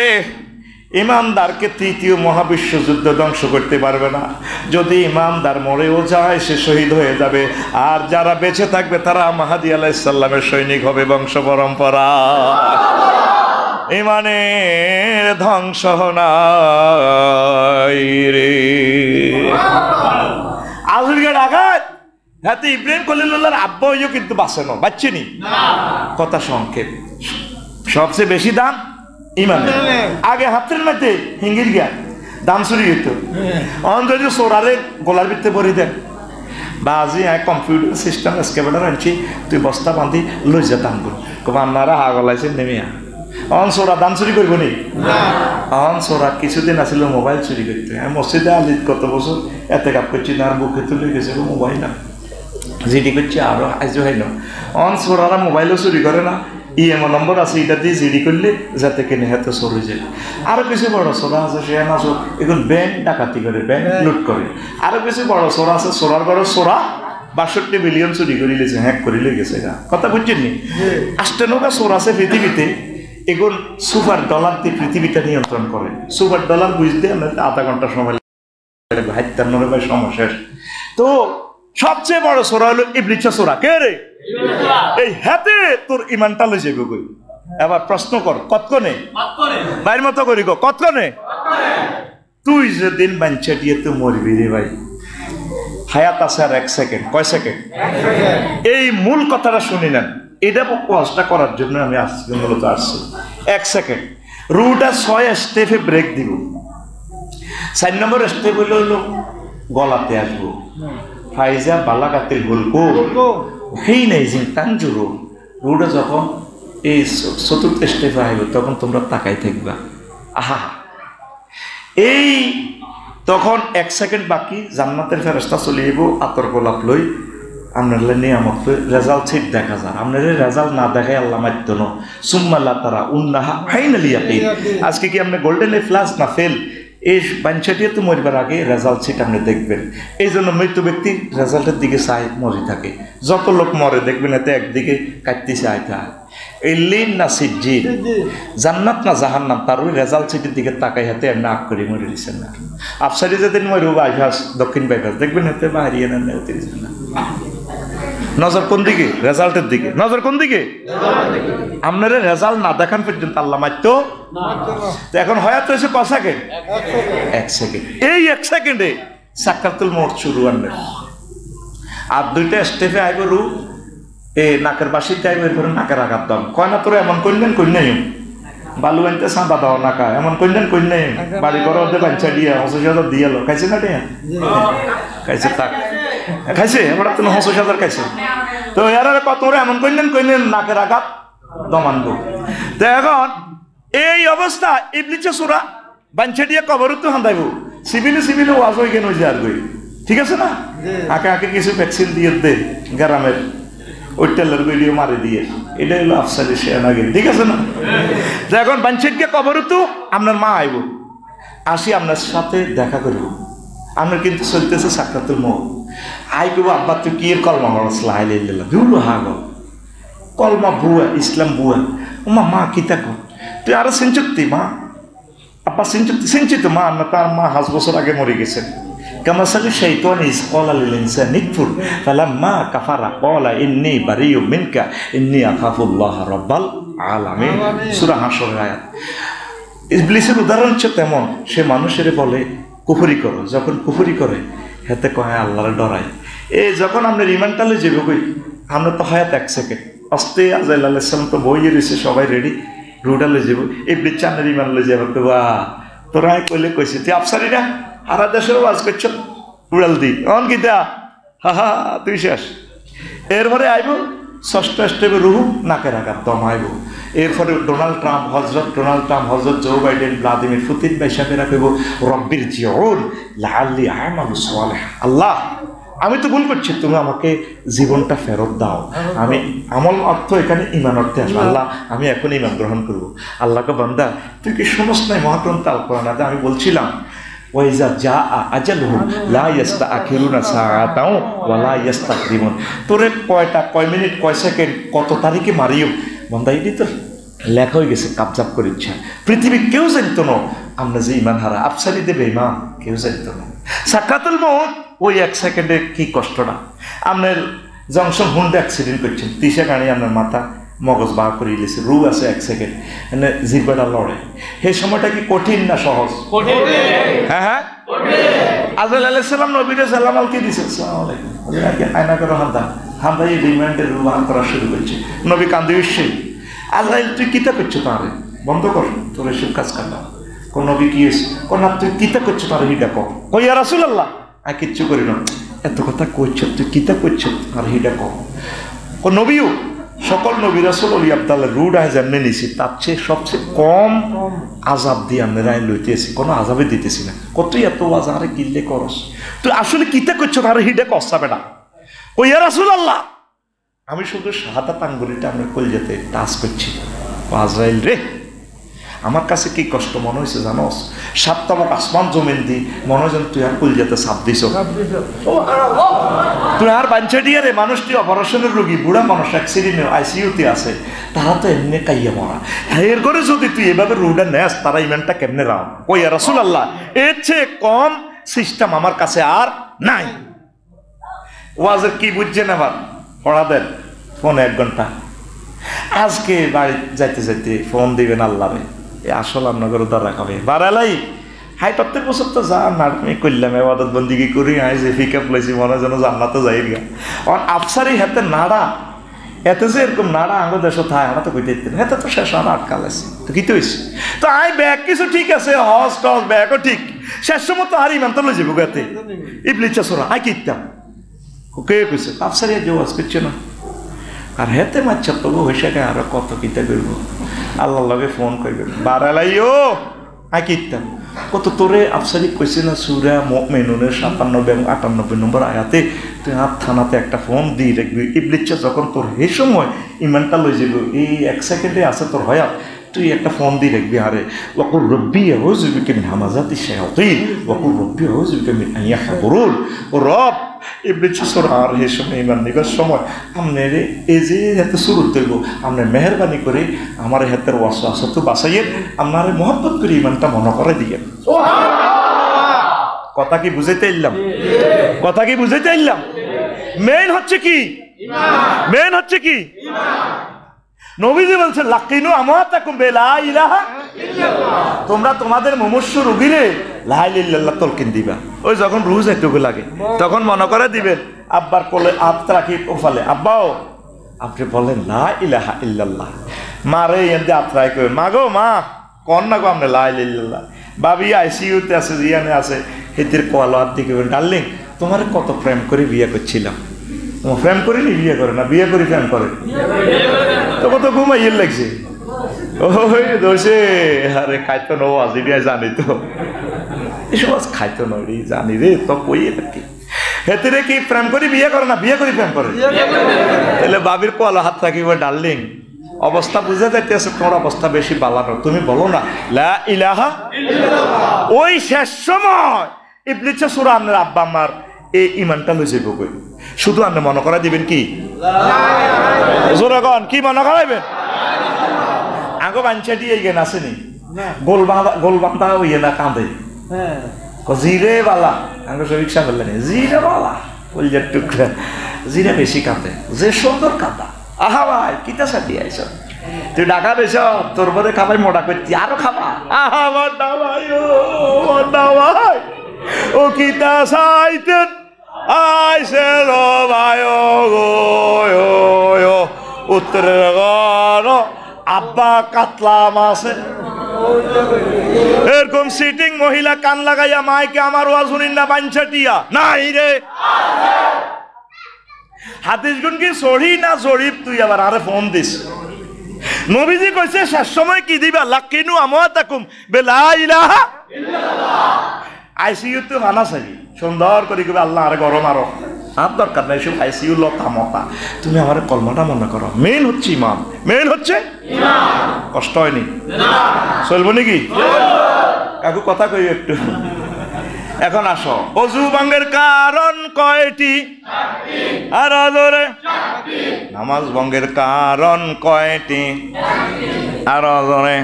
ইমানদারকে তৃতীয় মহাবিশ্বযুদ্ধ ধ্বংস করতে পারবে না। যদি ইমানদার মরেও যায় সে শহীদ হয়ে যাবে, আর যারা বেঁচে থাকবে তারা মাহাদী আলাইহিস সালামের সৈনিক হবে, বংশ পরম্পরা। ইমানের ধ্বংস নাই রে। আজুরগের আঘাত হাতে ইব্রাহিম খলিলুল্লাহর আব্বা হইও কিন্তু বাঁচেন, বাচ্চেনি। কথা সংক্ষেপ, সবচেয়ে বেশি দাম ইমানে। আগে হাতের মধ্যে হিঙ্গির গিয়া দাম চুরি হইতো, যদি সোরারে গোলার ভিতরে ভরি দেন। বা আজি কম্পিউটার সিস্টেম এসকেবেটার আনছি, তুই বস্তা বান্ধি লই যা দাম করি। কবা আপনারা হা গলাইছেন নেমিয়া সোরা দাম চুরি করবো নি? সোরা কিছুদিন আসলে মোবাইল চুরি করতে। আমি মসজিদে আলিত কত বছর এতে কাপ করছি না, আর বুকে তুলে গেছে মোবাইল না, জিডি করছি আরো আইজো হয় না। সোরারা মোবাইলও চুরি করে না, ইএমও নম্বর আছে, এটা দিয়ে জিডি করলে যাতে কেনে হাতে চলে যায়। আরো কিছু বড় সোরা আছে, সে না এখন ব্যাংক ডাকাতি করে, ব্যাংক লুট করে। আরো কিছু বড় সোরা আছে, সোরার বড় সোরা ৬২ বিলিয়ন চুরি করে লেছে, হ্যাক করে লেগেছে। কথা বুঝছেন নি? ৮টা সোর আছে পৃথিবীতে, এখন সুপার ডলার দিয়ে পৃথিবীটা নিয়ন্ত্রণ করে। সুপার ডলার বুঝতে আমরা আধা ঘন্টা সময় লাগবে, ৫৭ ভাই সমস্যা। তো সবচেয়ে বড় সোরা হলো ইবলিসা সোরা। কে রে? এই হাতে তোর ইমানটা লই যাবে কই। এবার প্রশ্ন কর, কতক্ষণে ভাইয়ের মতো করি গো, কতক্ষণে? তুই যেদিন বাঞ্চা দিয়ে তুই মরবি রে ভাই, হায়াত আছে আর ১ সেকেন্ড। কয় সেকেন্ড? এই মূল কথাটা শুনি নেন, এটা ওয়াজটা করার জন্য আমি আজকে মূলত আসছি। ১ সেকেন্ড রুটা ৬ স্টেপে ব্রেক দিব। ৪ নম্বর স্টেপ হইল গলাতে আসবো, ফাইজা বালাগাতিল হুলকু সেই নেই যে তানজুরু। রুটা যখন এই ৪র্থ স্টেপে আসবে তখন তোমরা তাকাই থাকবা, আহা। এই তখন ১ সেকেন্ড বাকি, জান্নাতের ফেরেশতা চলে যাবো আতর গোলাপ লই, আপনার নিয়ামত রেজাল্ট ঠিক দেখা যায়। আপনার রেজাল্ট না দেখায় আল্লাহ মাত্য ন সুম্মাল্লা তারা উন্নাহা ফাইনালি ইয়াকিন। আজকে কি আপনি গোল্ডেন এ প্লাস না ফেল, এই বাঞ্ছাটিয়ে তো মরবার আগে রেজাল্ট সিট আপনি দেখবেন। এই জন্য মৃত্যু ব্যক্তি রেজাল্টের দিকে চাই মরে থাকে। যত লোক মরে দেখবেন এতে একদিকে কাটতে চাই থাকে। এই লিন না সিজ্জির, জান্নাত না জাহান্নাম, তার ওই রেজাল্ট সিটের দিকে তাকাই হাতে এমনি আগ করে মরে দিচ্ছেন না। আফসারি যেদিন মরু বাইপাস, দক্ষিণ বাইপাস দেখবেন এতে বাহারিয়ে না নেওয়া না। নজর কোন দিকে? রেজাল্টের দিকে। নজর কোন দিকে? আপনার রেজাল্ট না দেখান পর্যন্ত আল্লাহ মারতো। এখন হয়াত হয়েছে ক সেকেন্ড? ১ সেকেন্ড। এই ১ সেকেন্ডে সাক্কাতুল মউত শুরু। আনবে আর ২টা স্টেপে আইব রু, এ নাকের বাসিতে আইব, এরপরে নাকের আঘাত দাম। কয় না তোরা এমন করলেন কই নাই, বালু আনতে চাঁদা দাও নাকা, এমন করলেন কই নাই, বাড়ি ঘর ওদের বাঞ্চা দিয়া ৮০,০০০ দিয়ে লো। খাইছে না টিয়া? খাইছে, থাক খাইছে। এবার তুমি ৮০,০০০ খাইছে। তো এর কত এমন করলেন কইলেন নাকের আঘাত দমানবো। তো এখন এই অবস্থা ইবলিসে সূরা বাঞ্চা দিয়ে কবর তো হান্দাইব, সিভিলে ওয়াজ হয়ে গেল যে আর গই, ঠিক আছে না? আঁকে আঁকে কিছু ভ্যাকসিন দিয়ে দে গ্রামের, ওই টেলার ভিডিও মারি দিয়ে, এটা হলো আফসারি সেনাগিরি, ঠিক আছে না? এখন বাঞ্চা দিয়ে কবর তো আপনার মা আইব, আসি আপনার সাথে দেখা করব। আপনার কিন্তু চলতেছে সাক্কাতুল মউত। আই কব আব্বা তুই কি এর কলমা মরসলা আইলা বিউলো হা গো কলমা বুয়া ইসলাম বুয়া। ও মা কিতা কর তুই আরো সিনচুক্তি মা, আব্বা সিনচিত মা না, তার মা ৫ বছর আগে মরে গেছেন। কামাসালি শাইতান ইজ ক্বালা লিল ইনসানি কুফর ফালাম্মা কাফারা ক্বালা ইন্নী বারিয়্যুম মিনকা ইন্নী আখাফুল্লাহ রাব্বাল আলামিন। সূরা হাশরের আয়াত। ইবলিসের উদাহরণ হচ্ছে তেমন, সে মানুষের বলে কুফরি করো, যখন কুফরি করে হেতে কয় আল্লাহরে ডরায়। যখন আপনার ইমানটালে যাবে কই আমরা তো হায়াত 1 সেকেন্ড আস্তে আজাইল আলাইহিস সালাম তো বইয়ে রয়েছে, সবাই রেডি, রুডালে যাব ইবলিস চান্দের ইমান লে যাবে বা তোরা কইলে কইছে তুই আফসারি না সারা দেশের ওয়াজ করছ উড়াল দি অন কিতা হা হা তুই শেষ। এরপরে আইব ষষ্ঠ স্টেপে রুহু নাকের আঘাত দম আইব। এরপরে ডোনাল্ড ট্রাম্প হজরত জো বাইডেন, ভ্লাদিমির পুতিন বাইসাবেরা কইব রব্বির জিউন লাআল্লি আমালু সালিহ, আল্লাহ আমি তো ভুল করছি, তুমি আমাকে জীবনটা ফেরত দাও। আমি আমল অর্থ এখানে ইমান অর্থে আসবো, আল্লাহ আমি এখন ইমান গ্রহণ করবো। আল্লাহকে বান্দা তুই কি শুনস নাই মহাগ্রন্থ আল কোরআনে আমি বলছিলাম ওয়াইজা জা আজালুহুম লা ইস্তাখিরুনা সাআতাও ওয়া লা ইস্তাকদিমুন, তোরে কয় মিনিট কয় সেকেন্ড কত তারিখে মারিও বান্দা এটি তো লেখা হয়ে গেছে, কাবজাব করে ইচ্ছা। পৃথিবী কেউ জানতো না আমরা যে ইমান হারা আফসারি দেবে ইমান কেউ জানতো না। সাকাতুল মউত ওই 1 সেকেন্ডে কি কষ্টটা। আপনার জংশন হুন্ডা অ্যাক্সিডেন্ট করছেন, 30 গাড়ি আপনার মাথা মগজ বার করে দিয়েছে, রু আছে 1 সেকেন্ড, মানে জিরবাটা লড়ে। সেই সময়টা কি কঠিন না সহজ? হ্যাঁ হ্যাঁ, আজরাইল আলাইহিস সালাম নবীকে সালাম আলকে দিয়েছে, আসসালামু আলাইকুম, আয়না করে হান্দা এই রিমান্ডের রু বার করা শুরু করছে। নবী কান্দে উঠছে, আজরাইল তুই কিতা করছো তাহলে বন্ধ কর তোর এসব কাজ কান্না। কোন নবী কি কোন তুই কিতা করছো তাহলে হিডা কর, কই ইয়া রাসূলুল্লাহ আর কিচ্ছু করি না, এত কথা কইছ তুই কিতা করছো আর হিডা কর। কোন নবীও সকল নবী রাসূল ওলি আব্দাল্লাহ রুড আয় যেমনি নিছি তার চেয়ে সবচেয়ে কম আজাব দিয়ে আমরা লইতেছি, কোনো আজাবে দিতেছি না। কতই এত আজারে কিল্লে করস, তুই আসলে কিতা করছো তার হিডা কসাবে না, ও ইয়া রাসূলুল্লাহ আমি শুধু শাহাদাত আঙ্গুলিটা আমরা কলজাতে টাচ করছি। আজরাইল রে আমার কাছে কি কষ্ট মনে হয়েছে জানোস, 7 তাবক আসমান জমিন দি মনে হয় তুই আর কলজাতে চাপ দিছ, তুই আর বাঞ্ছা দিয়ে রে। মানুষটি অপারেশনের রোগী, বুড়া মানুষ অ্যাক্সিডেন্টে আইসিইউতে আছে, তারা তো এমনি কাইয়া মরা। এর করে যদি তুই এভাবে রোডে নেস তারা ইমানটা কেমনে রাও। ও ইয়া রাসূলুল্লাহ এর চেয়ে কম সিস্টেম আমার কাছে আর নাই। ওয়াজের কি বুঝছেন আবার পড়া দেন ফোনে 1 ঘন্টা। আজকে বাড়ি যাইতে যাইতে ফোন দিবেন আল্লাহরে, আসল আপনাদের দ্বারা খাবে বাড়ালাই হাই প্রত্যেক বছর তো যা নাটমি করলাম এবাদত বন্দিগি করি আই যে পিকআপ লাইছি মনে যেন জান্নাতে যাই গা। আর আফসারি হাতে নাড়া এত যে এরকম নাড়া আঙ্গ দেশ থায় আমরা তো কইতে দিতেন হেতে তো শেষ আর আটকাল আছে তো কি তো হয়েছে। তো আই ব্যাগ কিছু ঠিক আছে, হজ টস ব্যাগও ঠিক, শেষ সময় তো আর ইমান তো লই যাবো গাতে ইবলিস চাষরা আই কিতাম কে কইছে আফসারি জোয়াজ করছে না। আর হেতে মাচ্ছা তবু হয়েছে আরো কত কিতা করবো, আল্লাহ লগে ফোন করবে বাড়ালাইও আই কিতাম কত তোরে আফসারি কইছে না সূরা মুমিনুনের 97 এবং 98 নম্বর আয়াতে তুই আর থানাতে একটা ফোন দিয়ে রাখবি। ইবলিস যখন তোর এই সময় ইমানটা লই যাবো এই 1 সেকেন্ডে আছে তোর হয়া, তুই একটা ফোন দিয়ে রাখবি আরে ওয়াকুল রব্বি আউযু বিকা মিন হামাযাতি শায়াতিন ওয়াকুল রব্বি আউযু বিকা মিন আন ইয়াহদুরুন। ও রব ইবলিস আর এই সময় ইমান নিবার সময় আপনার এই যে হাতে শুরু দেব আপনার মেহরবানি করে আমার হাতের ওয়াসওয়াসা তো বাঁচাইয়েন, আপনার মহব্বত করে ইমানটা মনে করে দিয়েন। কথা কি বুঝাইতে এলাম? কথা কি বুঝাইতে এলাম? মেইন হচ্ছে কি? মেইন হচ্ছে কি? নবীজি বলছেন লাকিনু আমাতাকুম বিলা ইলাহা ইল্লাল্লাহ, তোমরা তোমাদের মুমূর্ষু রোগীরে লা ইলাহা ইল্লাল্লাহ তলকিন দিবা। ওই যখন রুহ যাইতে লাগে তখন মনে করে দিবেন আব্বার কোলে হাত রাখি ওফালে আব্বাও আপনি বলেন লা ইলাহা ইল্লাল্লাহ, মারে এতে আত্রাই করেন মা গো মা কন না গো আমরা লা ইলাহা ইল্লাল্লাহ। বাবি আইসিইউতে আছে জিয়ানে আছে হেতের কোয়ালো হাত দিকে ডার্লিং তোমার কত প্রেম করে বিয়ে করছিলাম, প্রেম করিনি বিয়ে করে না, বিয়ে করি প্রেম করে তো কত ঘুমাইয়ে লাগছে ওই দোষে আরে খাইতো নো আজিরিয়া জানি তো এসব আজ খাইতো নরি জানি রে তো কই কি হেতে রে কি প্রেম করি বিয়ে করে না বিয়ে করি প্রেম করে। তাহলে বাবির কোয়ালো হাত রাখিব ডার্লিং অবস্থা বুঝে যাইতেছে তোমার অবস্থা বেশি বালানো, তুমি বলো না লা ইলাহা ইল্লাল্লাহ। ওই শেষ সময় ইবলিস সূরা আপনার আব্বা আমার এই ইমানটা লই যাইব কই, শুধু আপনি মনে করা দিবেন কি জোরাগন কি মনে করাইবেন আগো বাঞ্চা দিয়ে গেন আসেনি গোল বান্ধা হইয়ে না কাঁদে জিরে বালা আঙ্গ রিক্সা বললেন জিরে বালা কলজার টুকরা জিরে বেশি কাঁদে যে সুন্দর কাঁদা আহা ভাই কিতা সাথে আইস তুই ঢাকা বেশ তোর পরে খাবাই মোটা করছি আরো খাবা মোটা ভাই মোটা ভাই ও কিতা সাইতেন আইসে লো ভাই ও উত্তরের আব্বা কাতলা মাছে এরকম সিটিং মহিলা কান লাগাইয়া মাইকে আমার ওয়াজ শুনিন না বাঞ্ছাটিয়া নাই রে হাদিস গুণ কি সহি না জরিফ তুই আবার আরে ফোন দিস নবীজি কইছে শেষ সময় কি দিবা লাকিনু আমওয়াতাকুম বিলা ইলাহা ইল্লাল্লাহ আইসিইউ তো মানা চাই সুন্দর করে কইবে আল্লাহ আরে গরম আরো আর দরকার নাই সব আইসিইউ লতা মতা তুমি আমার কলমাটা মনে করো মেইন হচ্ছে ইমান মেইন হচ্ছে ইমান কষ্ট হয়নি না চলবো নাকি কাকু কথা কই একটু এখন আসো ওযু ভঙ্গের কারণ কয়টি আর জোরে নামাজ ভঙ্গের কারণ কয়টি আর জোরে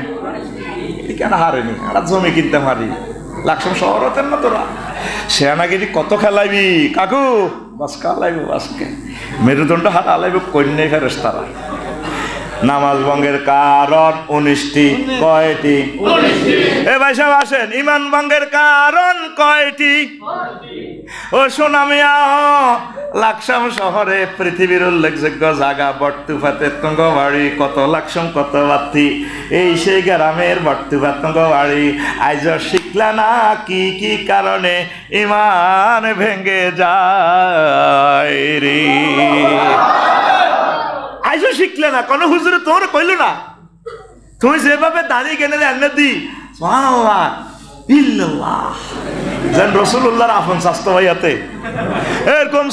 কেন হারেনি আর জমি কিনতে পারি লাকসাম শহর হতেন না তোরা সেনাগিরি কত খেলাইবি কাকু বাস খালাইব বাসকে মেরুদণ্ড হাত আলাইব কন্যা ফেরেস তারা নামাজ ভঙ্গের কারণ 19টি কয়টি এ ভাই সাহেব আসেন ইমান ভঙ্গের কারণ কয়টি ও সোনামিয়া লাকসাম শহরে পৃথিবীর উল্লেখযোগ্য জায়গা বট্টুফাতে বাড়ি কত লাকসাম কত বাতি এই সেই গ্রামের বট্টুফাত বাড়ি আইজ শিখলা না কি কি কারণে ইমান ভেঙ্গে যায় রে আইজো শিখলে না কোনো হুজুরে তোর কইল না তুমি যেভাবে দাঁড়িয়ে কেনে এনে দি সুবহানাল্লাহ ইল্লাল্লাহ যেন রাসূলুল্লাহর আপন স্বাস্থ্য ভাইয়াতে এরকম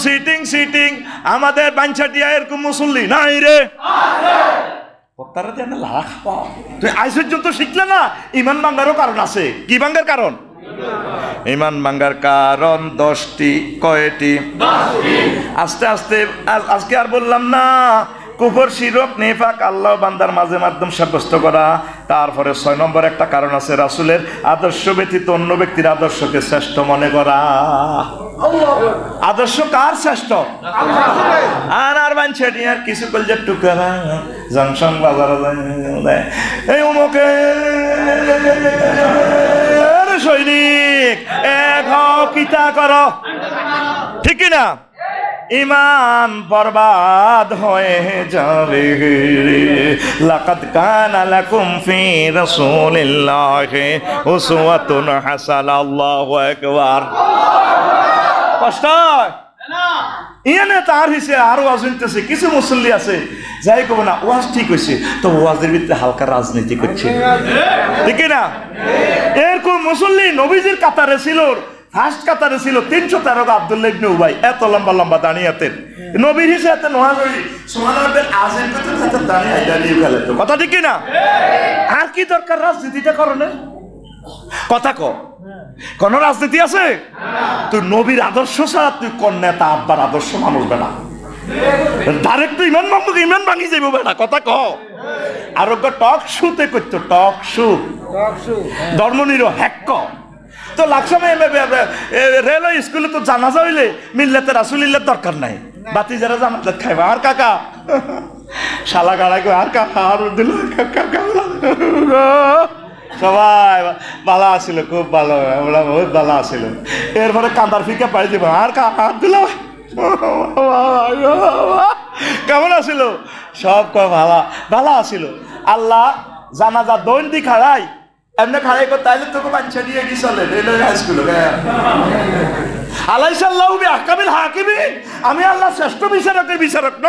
সিটিং আমাদের বাঞ্ছাটিয়া এরকম মুসল্লি নাই রে পত্তারে দেন লাখ পাও তুই আইসো যত শিখলে না ইমান ভাঙারও কারণ আছে কি ভাঙার কারণ ইমান ভাঙার কারণ 10টি কয়টি 10টি আস্তে আস্তে আজকে আর বললাম না কুফর শিরক নিফাক আল্লাহ বান্দার মাঝে মাধ্যম সাব্যস্ত করা তারপরে 6 নম্বর একটা কারণ আছে রাসূলের আদর্শ ব্যতীত অন্য ব্যক্তির আদর্শকে শ্রেষ্ঠ মনে করা আদর্শ কার শ্রেষ্ঠ আর বাঞ্ছাটি আর কিছু কলজার টুকরা জংশন বাজার এই উমকে সৈনিক এক হও কিতা করো ঠিক না ইমান বরবাদ হয়ে যাবে লাকাদ কানা লাকুম ফি রাসূলিল্লাহি উসওয়াতুন হাসানাহ আল্লাহু আকবার কষ্ট না ইয়ানে তার হিসে আর ওয়াজ হইতেছে কিছু মুসল্লি আছে যাই কব না ওয়াজ ঠিক হইছে তো ওয়াজের ভিতরে হালকা রাজনীতি করছে ঠিক না এরকম মুসল্লি নবীজির কাতারে ছিল ফার্স্ট কাতারে ছিল 313 আব্দুল্লাহ ইবনে উবাই এত লম্বা লম্বা দাঁড়িয়েতেন নবীর হিসেবে নোয়াজরি সুবহানাল্লাহ আযম করতে থাকতে দাঁড়িয়ে ফেলে তো কথা ঠিক না আর কি দরকার রাজনীতিটা করনে কথা কো কোন রাজনীতি আছে তুই নবীর আদর্শ ছাড়া তুই কোন নেতা আব্বার আদর্শ মানুষ বেড়া ডাইরেক্ট তুই ইমান ভাঙি যাইব বেড়া কথা কও আর টক শুতে করতো টক শু ধর্মনির হ্যাক তো লাকসামে রেলওয়ে স্কুলে তো জানাজা হইলে মিল্লাতে রাসূলিল্লাহর দরকার নাই বাতি যারা জানাজা খাইবা আর কাকা শালা গাড়াই আর কাকা আর দিল কাকা সবাই ভালো আছিল খুব ভালো আমরা বহুত ভালো আছিল এরপরে কান্দার ফিকে পাই দিব আর কাকা দিল কেমন আছিল সব ভালো আছিল আল্লাহ জানাজা দৈনিক খাড়াই এমনি খাড়াই করতে আইলে তোকে বাঞ্ছা দিয়ে কি চলে রেলওয়ে হাই স্কুল আলাইসাল্লাহু বিআহকামিল হাকিমিন আমি আল্লাহ শ্রেষ্ঠ বিচারক ন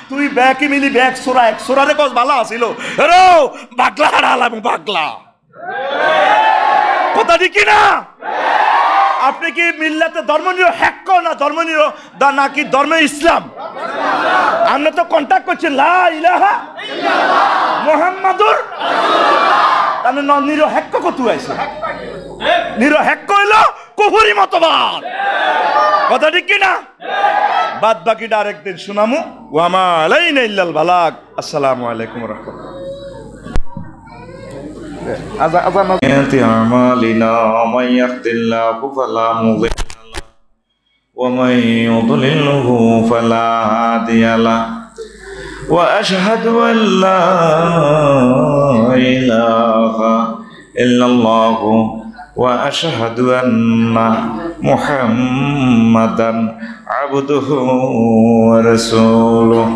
তুই ব্যাকি মিলি ব্যাক সূরা এক সূরারে কস ভালো আছিল রে পাগলা হারালাম পাগলা কথা ঠিক না আপনি কি মিল্লাতে ধর্মনির হ্যাক না ধর্মনির নাকি ধর্মে ইসলাম আমরা তো কন্টাক্ট করছি লা ইলাহা ইল্লাল্লাহ মুহাম্মাদুর রাসূলুল্লাহ আমি নির হ্যাক কত আইছে নির হ্যাক কইল কুফরি মতবাদ কথা ঠিক কি না বাদ বাকি ডাইরেক্ট দিন শুনামু ওয়া মা আলাইনা ইল্লাল বালাগ আসসালামু আলাইকুম ওয়া রাহমাতুল্লাহ أعمالنا ومن يهد الله فلا مضل له ومن يضلله فلا هادي له وأشهد أن لا إله إلا الله وأشهد أن محمدا عبده ورسوله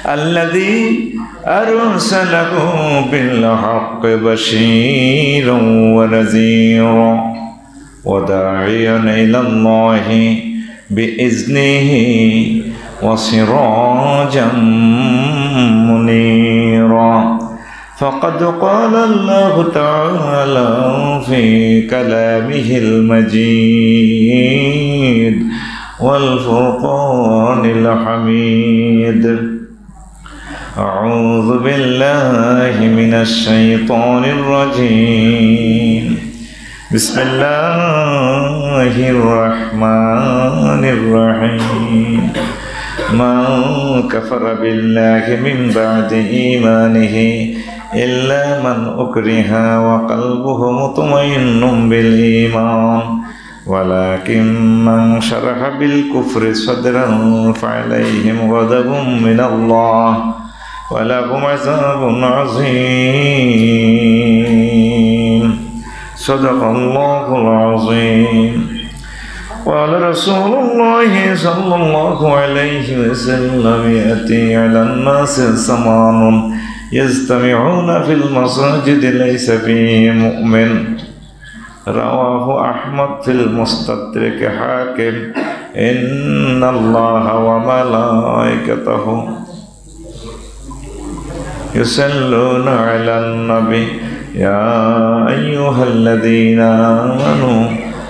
الذي أرسله بالحق بشيرا ونذيرا وداعيا إلى الله بإذنه وسراجا منيرا فقد قال الله تعالى في كلامه المجيد والفرقان الحميد أعوذ بالله من الشيطان الرجيم بسم الله الرحمن الرحيم من كفر بالله من بعد إيمانه إلا من أكره وقلبه مطمئن بالإيمان ولكن من شرح بالكفر صدرا فعليهم غضب من الله ولهم عذاب عظيم صدق الله العظيم قال رسول الله صلى الله عليه وسلم يأتي على الناس زمان يجتمعون في المساجد ليس فيه مؤمن رواه أحمد في المستدرك حاكم إن الله وملائكته يصلون على النبي يا أيها الذين آمنوا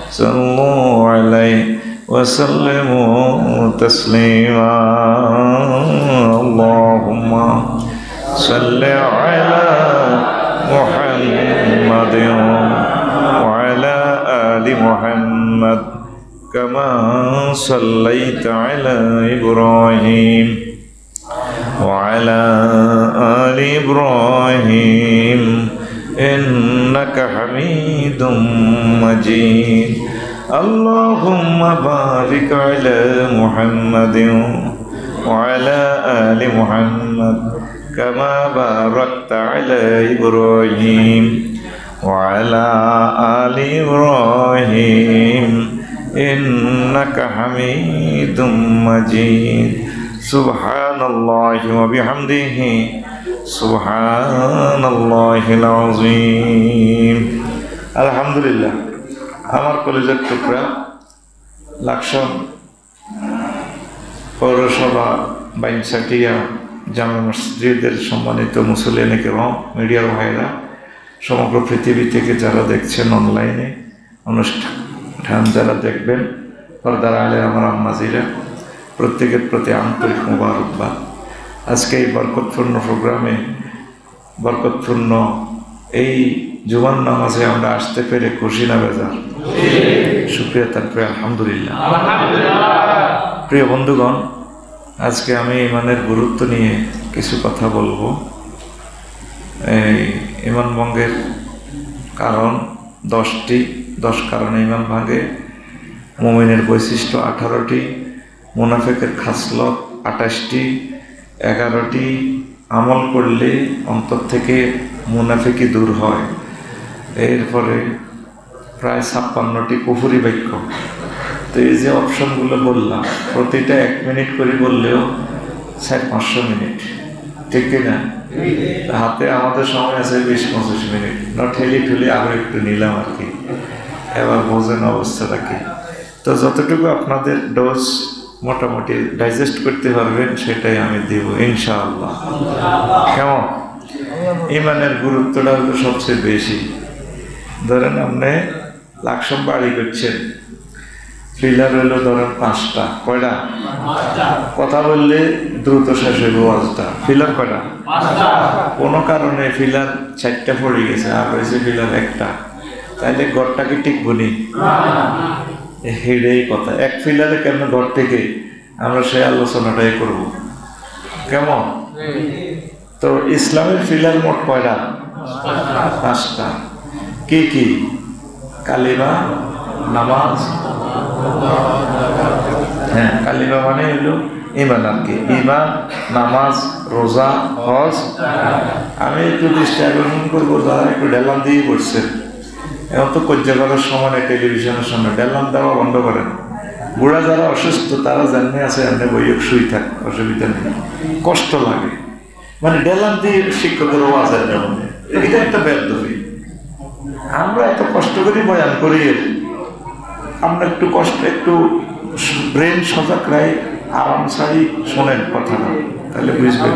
صلوا عليه وسلموا تسليما اللهم صل على محمد وعلى آل محمد كما صليت على إبراهيم وعلى آل إبراهيم إنك حميد مجيد اللهم بارك على محمد وعلى آل محمد كما باركت على إبراهيم وعلى آل إبراهيم إنك حميد مجيد سبحان الله وبحمده سبحان الله العظيم الحمد لله আমার কলেজের টুকরা লাকসাম পৌরসভা বাইনসাটিয়া জামে মসজিদের সম্মানিত মুসল্লিয়ানে কেরাম মিডিয়ার ভাইরা সমগ্র পৃথিবী থেকে যারা দেখছেন অনলাইনে অনুষ্ঠান যারা দেখবেন পর্দার আলে আমার আম্মাজিরা প্রত্যেকের প্রতি আন্তরিক মোবারকবাদ আজকে এই বরকতপূর্ণ প্রোগ্রামে বরকতপূর্ণ এই জুমার নামাজে আমরা আসতে পেরে খুশি না বেজার শুকরিয়া তারপরে আলহামদুলিল্লাহ প্রিয় বন্ধুগণ আজকে আমি ইমানের গুরুত্ব নিয়ে কিছু কথা বলবো এই ইমান ভঙ্গের কারণ 10 কারণে ইমান ভাঙে মুমিনের বৈশিষ্ট্য 18টি মুনাফিকের খাসলত 28টি 11টি আমল করলে অন্তর থেকে মুনাফিকি দূর হয় এরপরে প্রায় 56টি কুফরি বাক্য তো এই যে অপশনগুলো বললাম প্রতিটা 1 মিনিট করে বললেও 400-500 মিনিট ঠিক কিনা হাতে আমাদের সময় আছে 20-25 মিনিট ঠেলি ঠেলি আরও একটু নিলাম আর কি এবার বোঝেন অবস্থাটা কি তো যতটুকু আপনাদের ডোজ মোটামুটি ডাইজেস্ট করতে পারবেন সেটাই আমি দিব ইনশাআল্লাহ কেমন ইমানের গুরুত্বটা হলো সবচেয়ে বেশি ধরেন আপনি লাকসাম বাড়ি করছেন ফিলার হলো ধরেন 5টা কয়টা কথা বললে দ্রুত শেষ হইব ওয়াজটা ফিলার কয়টা কোনো কারণে ফিলার 4টা পড়ে গেছে আর হয়েছে ফিলার 1টা তাইলে ঘরটা কি ঠিক বলি হেডেই কথা এক ফিলারে কেন ঘর থেকে আমরা সেই আলোচনাটাই করব কেমন তো ইসলামের ফিলার মোট কয়টা 5টা কি কি কালিমা নামাজ হ্যাঁ কালিমা মানে হলো ইমান আর কি, ইমান, নামাজ, রোজা, হজ। আমি একটু দৃষ্টি আকর্ষণ করবো যারা একটু ডেলাম দিয়ে পড়ছে, এখন তো কজ্জা করার সময় টেলিভিশনের সামনে ডেলাম দেওয়া বন্ধ করেন। বুড়া যারা অসুস্থ তারা জানে আছে এমনি বইয়ে শুই থাক, অসুবিধা নেই, কষ্ট লাগে। মানে ডেলাম দিয়ে শিক্ষকের ওয়াজের মনে এটা একটা বেদবি। আমরা এত কষ্ট করি বয়ান করি, আমরা একটু কষ্ট, একটু ব্রেন সজাগ রাই, আরাম সারি শোনেন কথাটা, তাহলে বুঝবেন।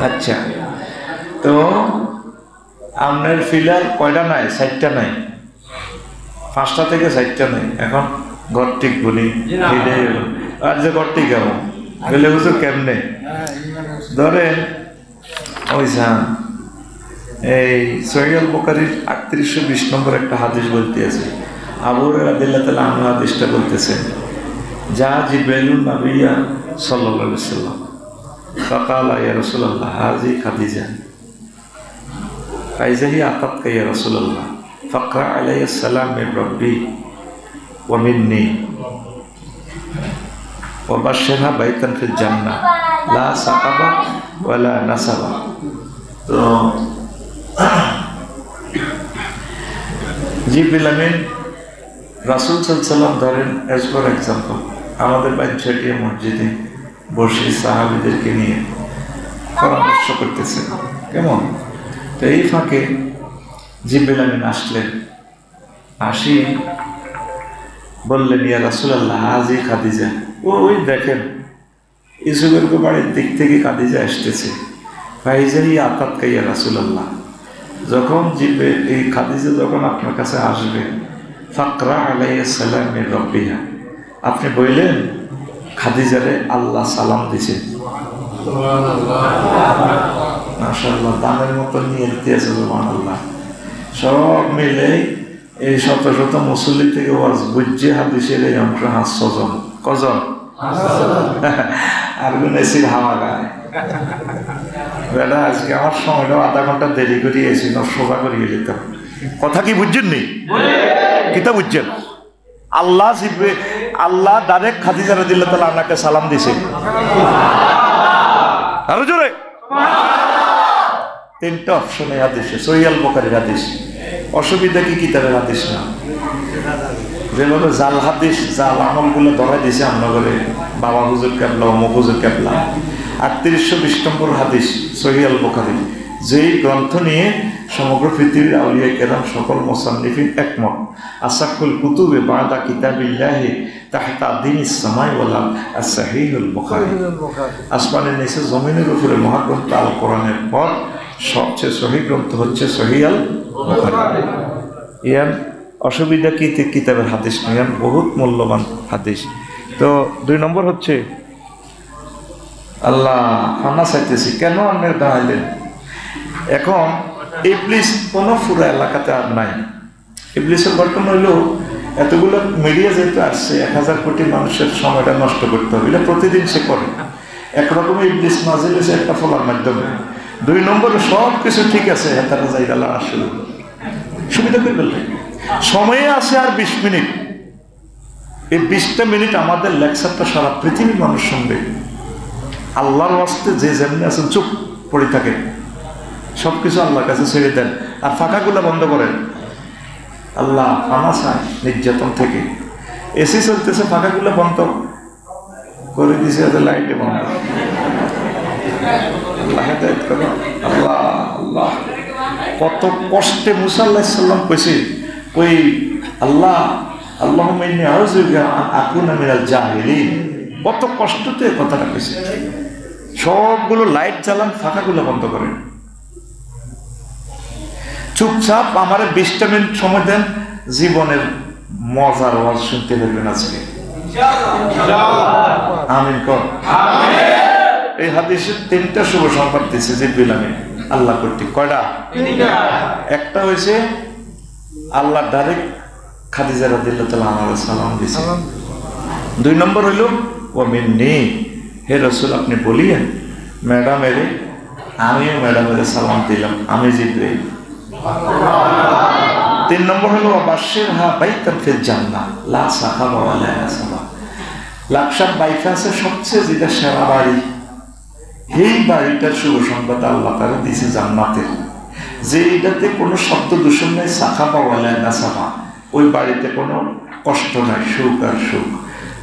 আচ্ছা, তো আপনার ফিলার কয়টা নাই? 4টা নাই, 5টা থেকে 4টা নাই। এখন ঘর ঠিক বলি আর যে ঘর ঠিক কেমন বলে বুঝো কেমনে ধরেন ওই এই সহিহ বুখারীর 3820 নম্বর একটা হাদিস বলতে আছে। আবু হুরায়রা রাদিয়াল্লাহু তাআলা আনহু হাদিসটা বলতেছেন, যা জিবরাইলুন নবিয়্যা সাল্লাল্লাহু আলাইহি ওয়াসাল্লাম ফাকালা ইয়া রাসূলুল্লাহ হাযি খাদিজা ফাইযা হিয়া আতাতকা ইয়া রাসূলুল্লাহ ফাকরা আলাইহি আসসালাম মিন রাব্বি ওয়া মিন্নি ওয়া বাশশিরহা বাইতান ফিল জান্নাহ লা সাকাবা ওয়া লা নাসাবা। তো জিবরিল আমিন রাসূল সাল্লাল্লাহু আলাইহি ওয়াসাল্লাম ধরেন, এজ ফর এক্সাম্পল আমাদের বাইনছাটিয়া মসজিদে বসে সাহাবীদেরকে নিয়ে পরামর্শ করতেছে কেমন। তো এই ফাঁকে জিবরিল আমিন আসলেন, আসি বললেন, ইয়া রাসূলুল্লাহ হাযি খাদিজা, ওই দেখেন ইউসুফের বাড়ির দিক থেকে খাদিজা আসতেছে। ফাইযা হিয়া আতাতকা ইয়া রাসূলুল্লাহ, যখন জিবরিল এই খাদিজা যখন আপনার কাছে আসবে, ফাকরা আলাইহিস সালাম মির রাব্বিহা, আপনি বললেন খাদিজারে আল্লাহ সালাম দিছে। সুবহানাল্লাহ, মাশাআল্লাহ, দামের মতো নিয়ে দিয়েছে। সুবহানাল্লাহ, সব মিলে এই শত শত মুসল্লি থেকে ওয়াজ বুঝছে হাদিসের এই অংশ 500 জন। কজন? আর গুনেছিল হাওয়া গায় বেটা। আজকে আমার সময়টা আধা ঘন্টা দেরি করে এসেছিল, সোজা করিয়ে যেতাম। কথা কি বুঝছেন নি? কিতা বুঝছেন? আল্লাহ ডাইরেক্ট খাদিজা রাদিয়াল্লাহু তাআলা আনহাকে সালাম দিছে। আরো জোরে। 3টা অপশনে হাদিসে, সহিহ বুখারীর হাদিস। অসুবিধা কি কিতাবের হাদিস না, যেভাবে জাল হাদিস, জাল আমলগুলো ধরাই দিছে আপনাদের বাবা হুজুর কেবলা, অমুক হুজুর কেবলা। 3820 নম্বর হাদিস সহিহ বুখারী, যেই গ্রন্থ নিয়ে সমগ্র পৃথিবীর আউলিয়া কেরাম সকল মুসান্নিফিন একমত। আসাকুল কুতুবে বাদা কিতাবিল্লাহি তাহতা দিনিস সামাই ওয়াল আরদ as-সহিহুল বুখারী। আসমানের নিচে জমিনের উপরে মহাগ্রন্থ আল কোরআনের পর সবচেয়ে সহিহ গ্রন্থ হচ্ছে সহিহ আল বুখারী। ইয়ান অসুবিধা কি কিতাবের হাদিস নয়, ইয়ান বহুত মূল্যবান হাদিস। তো 2 নম্বর হচ্ছে আল্লাহ খানা চাইতেছি, কেন আপনার দাঁড়াইলেন? এখন ইবলিস কোনো পুরো এলাকাতে আর নাই। ইবলিসের গঠন হইল এতগুলো মিডিয়া যেহেতু আসছে, 1000 কোটি মানুষের সময়টা নষ্ট করতে হবে, এটা প্রতিদিন সে করে। একরকমের ইবলিস নাজিল হয়েছে একটা ফলার মাধ্যমে। 2 নম্বরে সব কিছু ঠিক আছে, তারা যাই আল্লাহ আসলে সুবিধা করে ফেললে সময়ে আসে আর 20 মিনিট। এই 20টা মিনিট আমাদের লেকচারটা সারা পৃথিবীর মানুষ শুনবে। আল্লাহর ওয়াস্তে যে যেমনি আছেন চুপ পড়ে থাকেন, সব কিছু আল্লাহর কাছে ছেড়ে দেন, আর ফাঁকাগুলো বন্ধ করেন। আল্লাহ ফানা চায় নির্যাতন থেকে। এসি চলতেছে, ফাঁকাগুলো বন্ধ করে দিছে, লাইটে বন্ধ। আল্লাহ আল্লাহ কত কষ্টে মুসা আলাইহিস সালাম কইছে, ওই আল্লাহ আল্লাহুম্মা ইন্নী আউযু বিকা আন আকুনা মিনাল জাহিলিন, কত কষ্টতে কথাটা কইছে। সবগুলো লাইট জ্বালান, ফাঁকাগুলো বন্ধ করেন, চুপচাপ আমারে 20টা মিনিট সময় দেন, জীবনের মজার ওয়াজ শুনতে পারবেন আজকে। আমিন কর। এই হাদিসে 3টা শুভ সংবাদ দিয়েছে জিবরিল আমিন আল্লাহ কর্তৃক। কয়টা? 1টা হয়েছে আল্লাহ ডাইরেক্ট খাদিজা রাদিয়াল্লাহু তাআলা আনহা সালাম দিয়েছে। 2 নম্বর হইল ওয়া মিন্নি, হে রাসূল আপনি বলিয়েন ম্যাডামের, আমিও ম্যাডামের সালাম দিলাম, আমি জিবরিল। 3 নম্বর হলো বাশশিরহা বাইতান ফিল জান্নাহ লা সাখাবা ওয়া লা নাসাবা, লাকসাম বাইপাসের সবচেয়ে যেটা সেরা বাড়ি, এই বাড়িটার শুভ সংবাদ আল্লাহ তারা দিয়েছে জান্নাতে, যে এটাতে কোনো শব্দ দূষণ নেই, সাখা পাওয়া না সাফা, ওই বাড়িতে কোনো কষ্ট নাই, সুখ আর সুখ।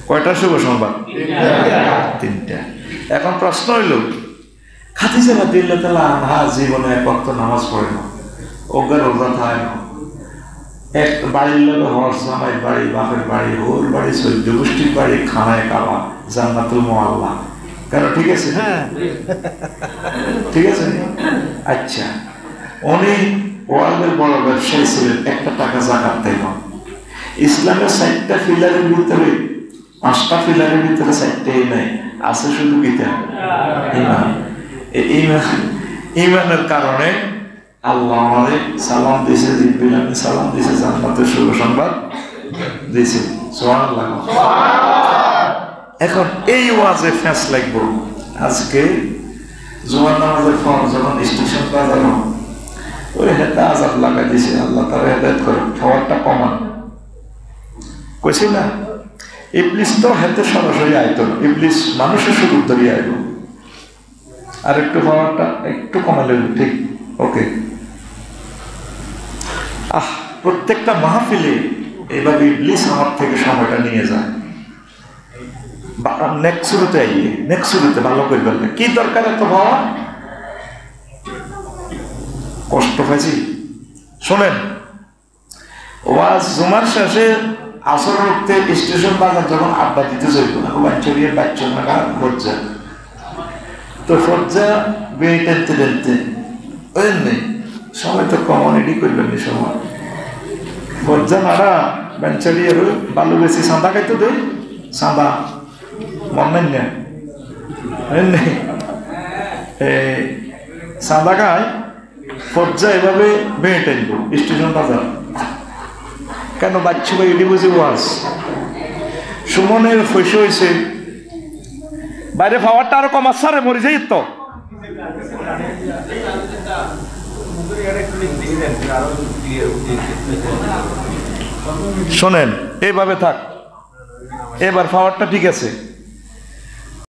কয়টা শুভ সংবাদ? তিনটা। এখন প্রশ্ন হইল, খাদিজা রাদিয়াল্লাহু তাআলা আনহা জীবনে এক ওয়াক্ত নামাজ পড়ে না, ওগা রোজা থাকে না, এক বাড়ির লোক হজ, জামাই বাড়ি, বাপের বাড়ি, ওর বাড়ি, চৈদ্য গোষ্ঠীর বাড়ি, খানায় কাবা, জান্নাতুল মুআল্লা। কেন ঠিক আছে? ঠিক আছে। আচ্ছা, উনি ওয়ার্ল্ডের বড় ব্যবসায়ী ছিলেন, একটা টাকা জাকাত দেয় না। ইসলামের 4টা পিলারের ভিতরে, 5টা পিলারের ভিতরে 4টাই নাই, আছে শুধু কিতাব ঈমান। ঈমানের কারণে আল্লাহ আমাদের সালাম দিয়েছে, জিবরিল আমিন সালাম দিয়েছে, জান্নাতের শুভ সংবাদ দিয়েছে। সুবহানাল্লাহ। এখন এই ওয়াজে ফ্যাস লাগবো। আজকে জুমার নামাজের পর যখন স্টেশন বাজানো, ওই হেতা আজাব লাগাই দিয়েছে, আল্লাহ তারা হেদায়েত করে, খাবারটা কমান কইছি না। ইবলিস তো হেতে সরাসরি আইতো না, ইবলিস মানুষের সুযোগ ধরিয়ে আইব, আর একটু পাওয়ারটা একটু কমালে ঠিক ওকে। প্রত্যেকটা মাহফিলে এইভাবে ইবলিস আমার থেকে সময়টা নিয়ে যায়, নেক্সট শুরুতে আইয়ে, নেক্সট শুরুতে ভালো করে বলবে কি দরকার এত ভাবা, কষ্ট পাইছি। শোনেন, ওয়াজ জুমার শেষে আসর উঠতে স্টেশন বাজার যখন আড্ডা দিতে চলব না, বাচ্চারিয়ে বাচ্চা নাগা ফর্জা, তো ফর্জা বেয়ে টেনতে টেনতে ওই নেই সময়, তো কমনিটি করবেন নি সময়, ফর্জা নাড়া বাচ্চারিয়ে বালু বেশি সাদা খাইতে দে, সাদা মনে নেই সাদা খায়, ফর্জা এভাবে বেয়ে টেনব স্টেশন বাজার। কেন বাচ্চা ভাই এটি বুঝি ওয়াজ সুমনের ফৈস হয়েছে, বাইরে পাওয়ারটা আরো কম আসারে মরে যাই তো। শোনেন, এইভাবে থাক, এবার পাওয়ারটা ঠিক আছে।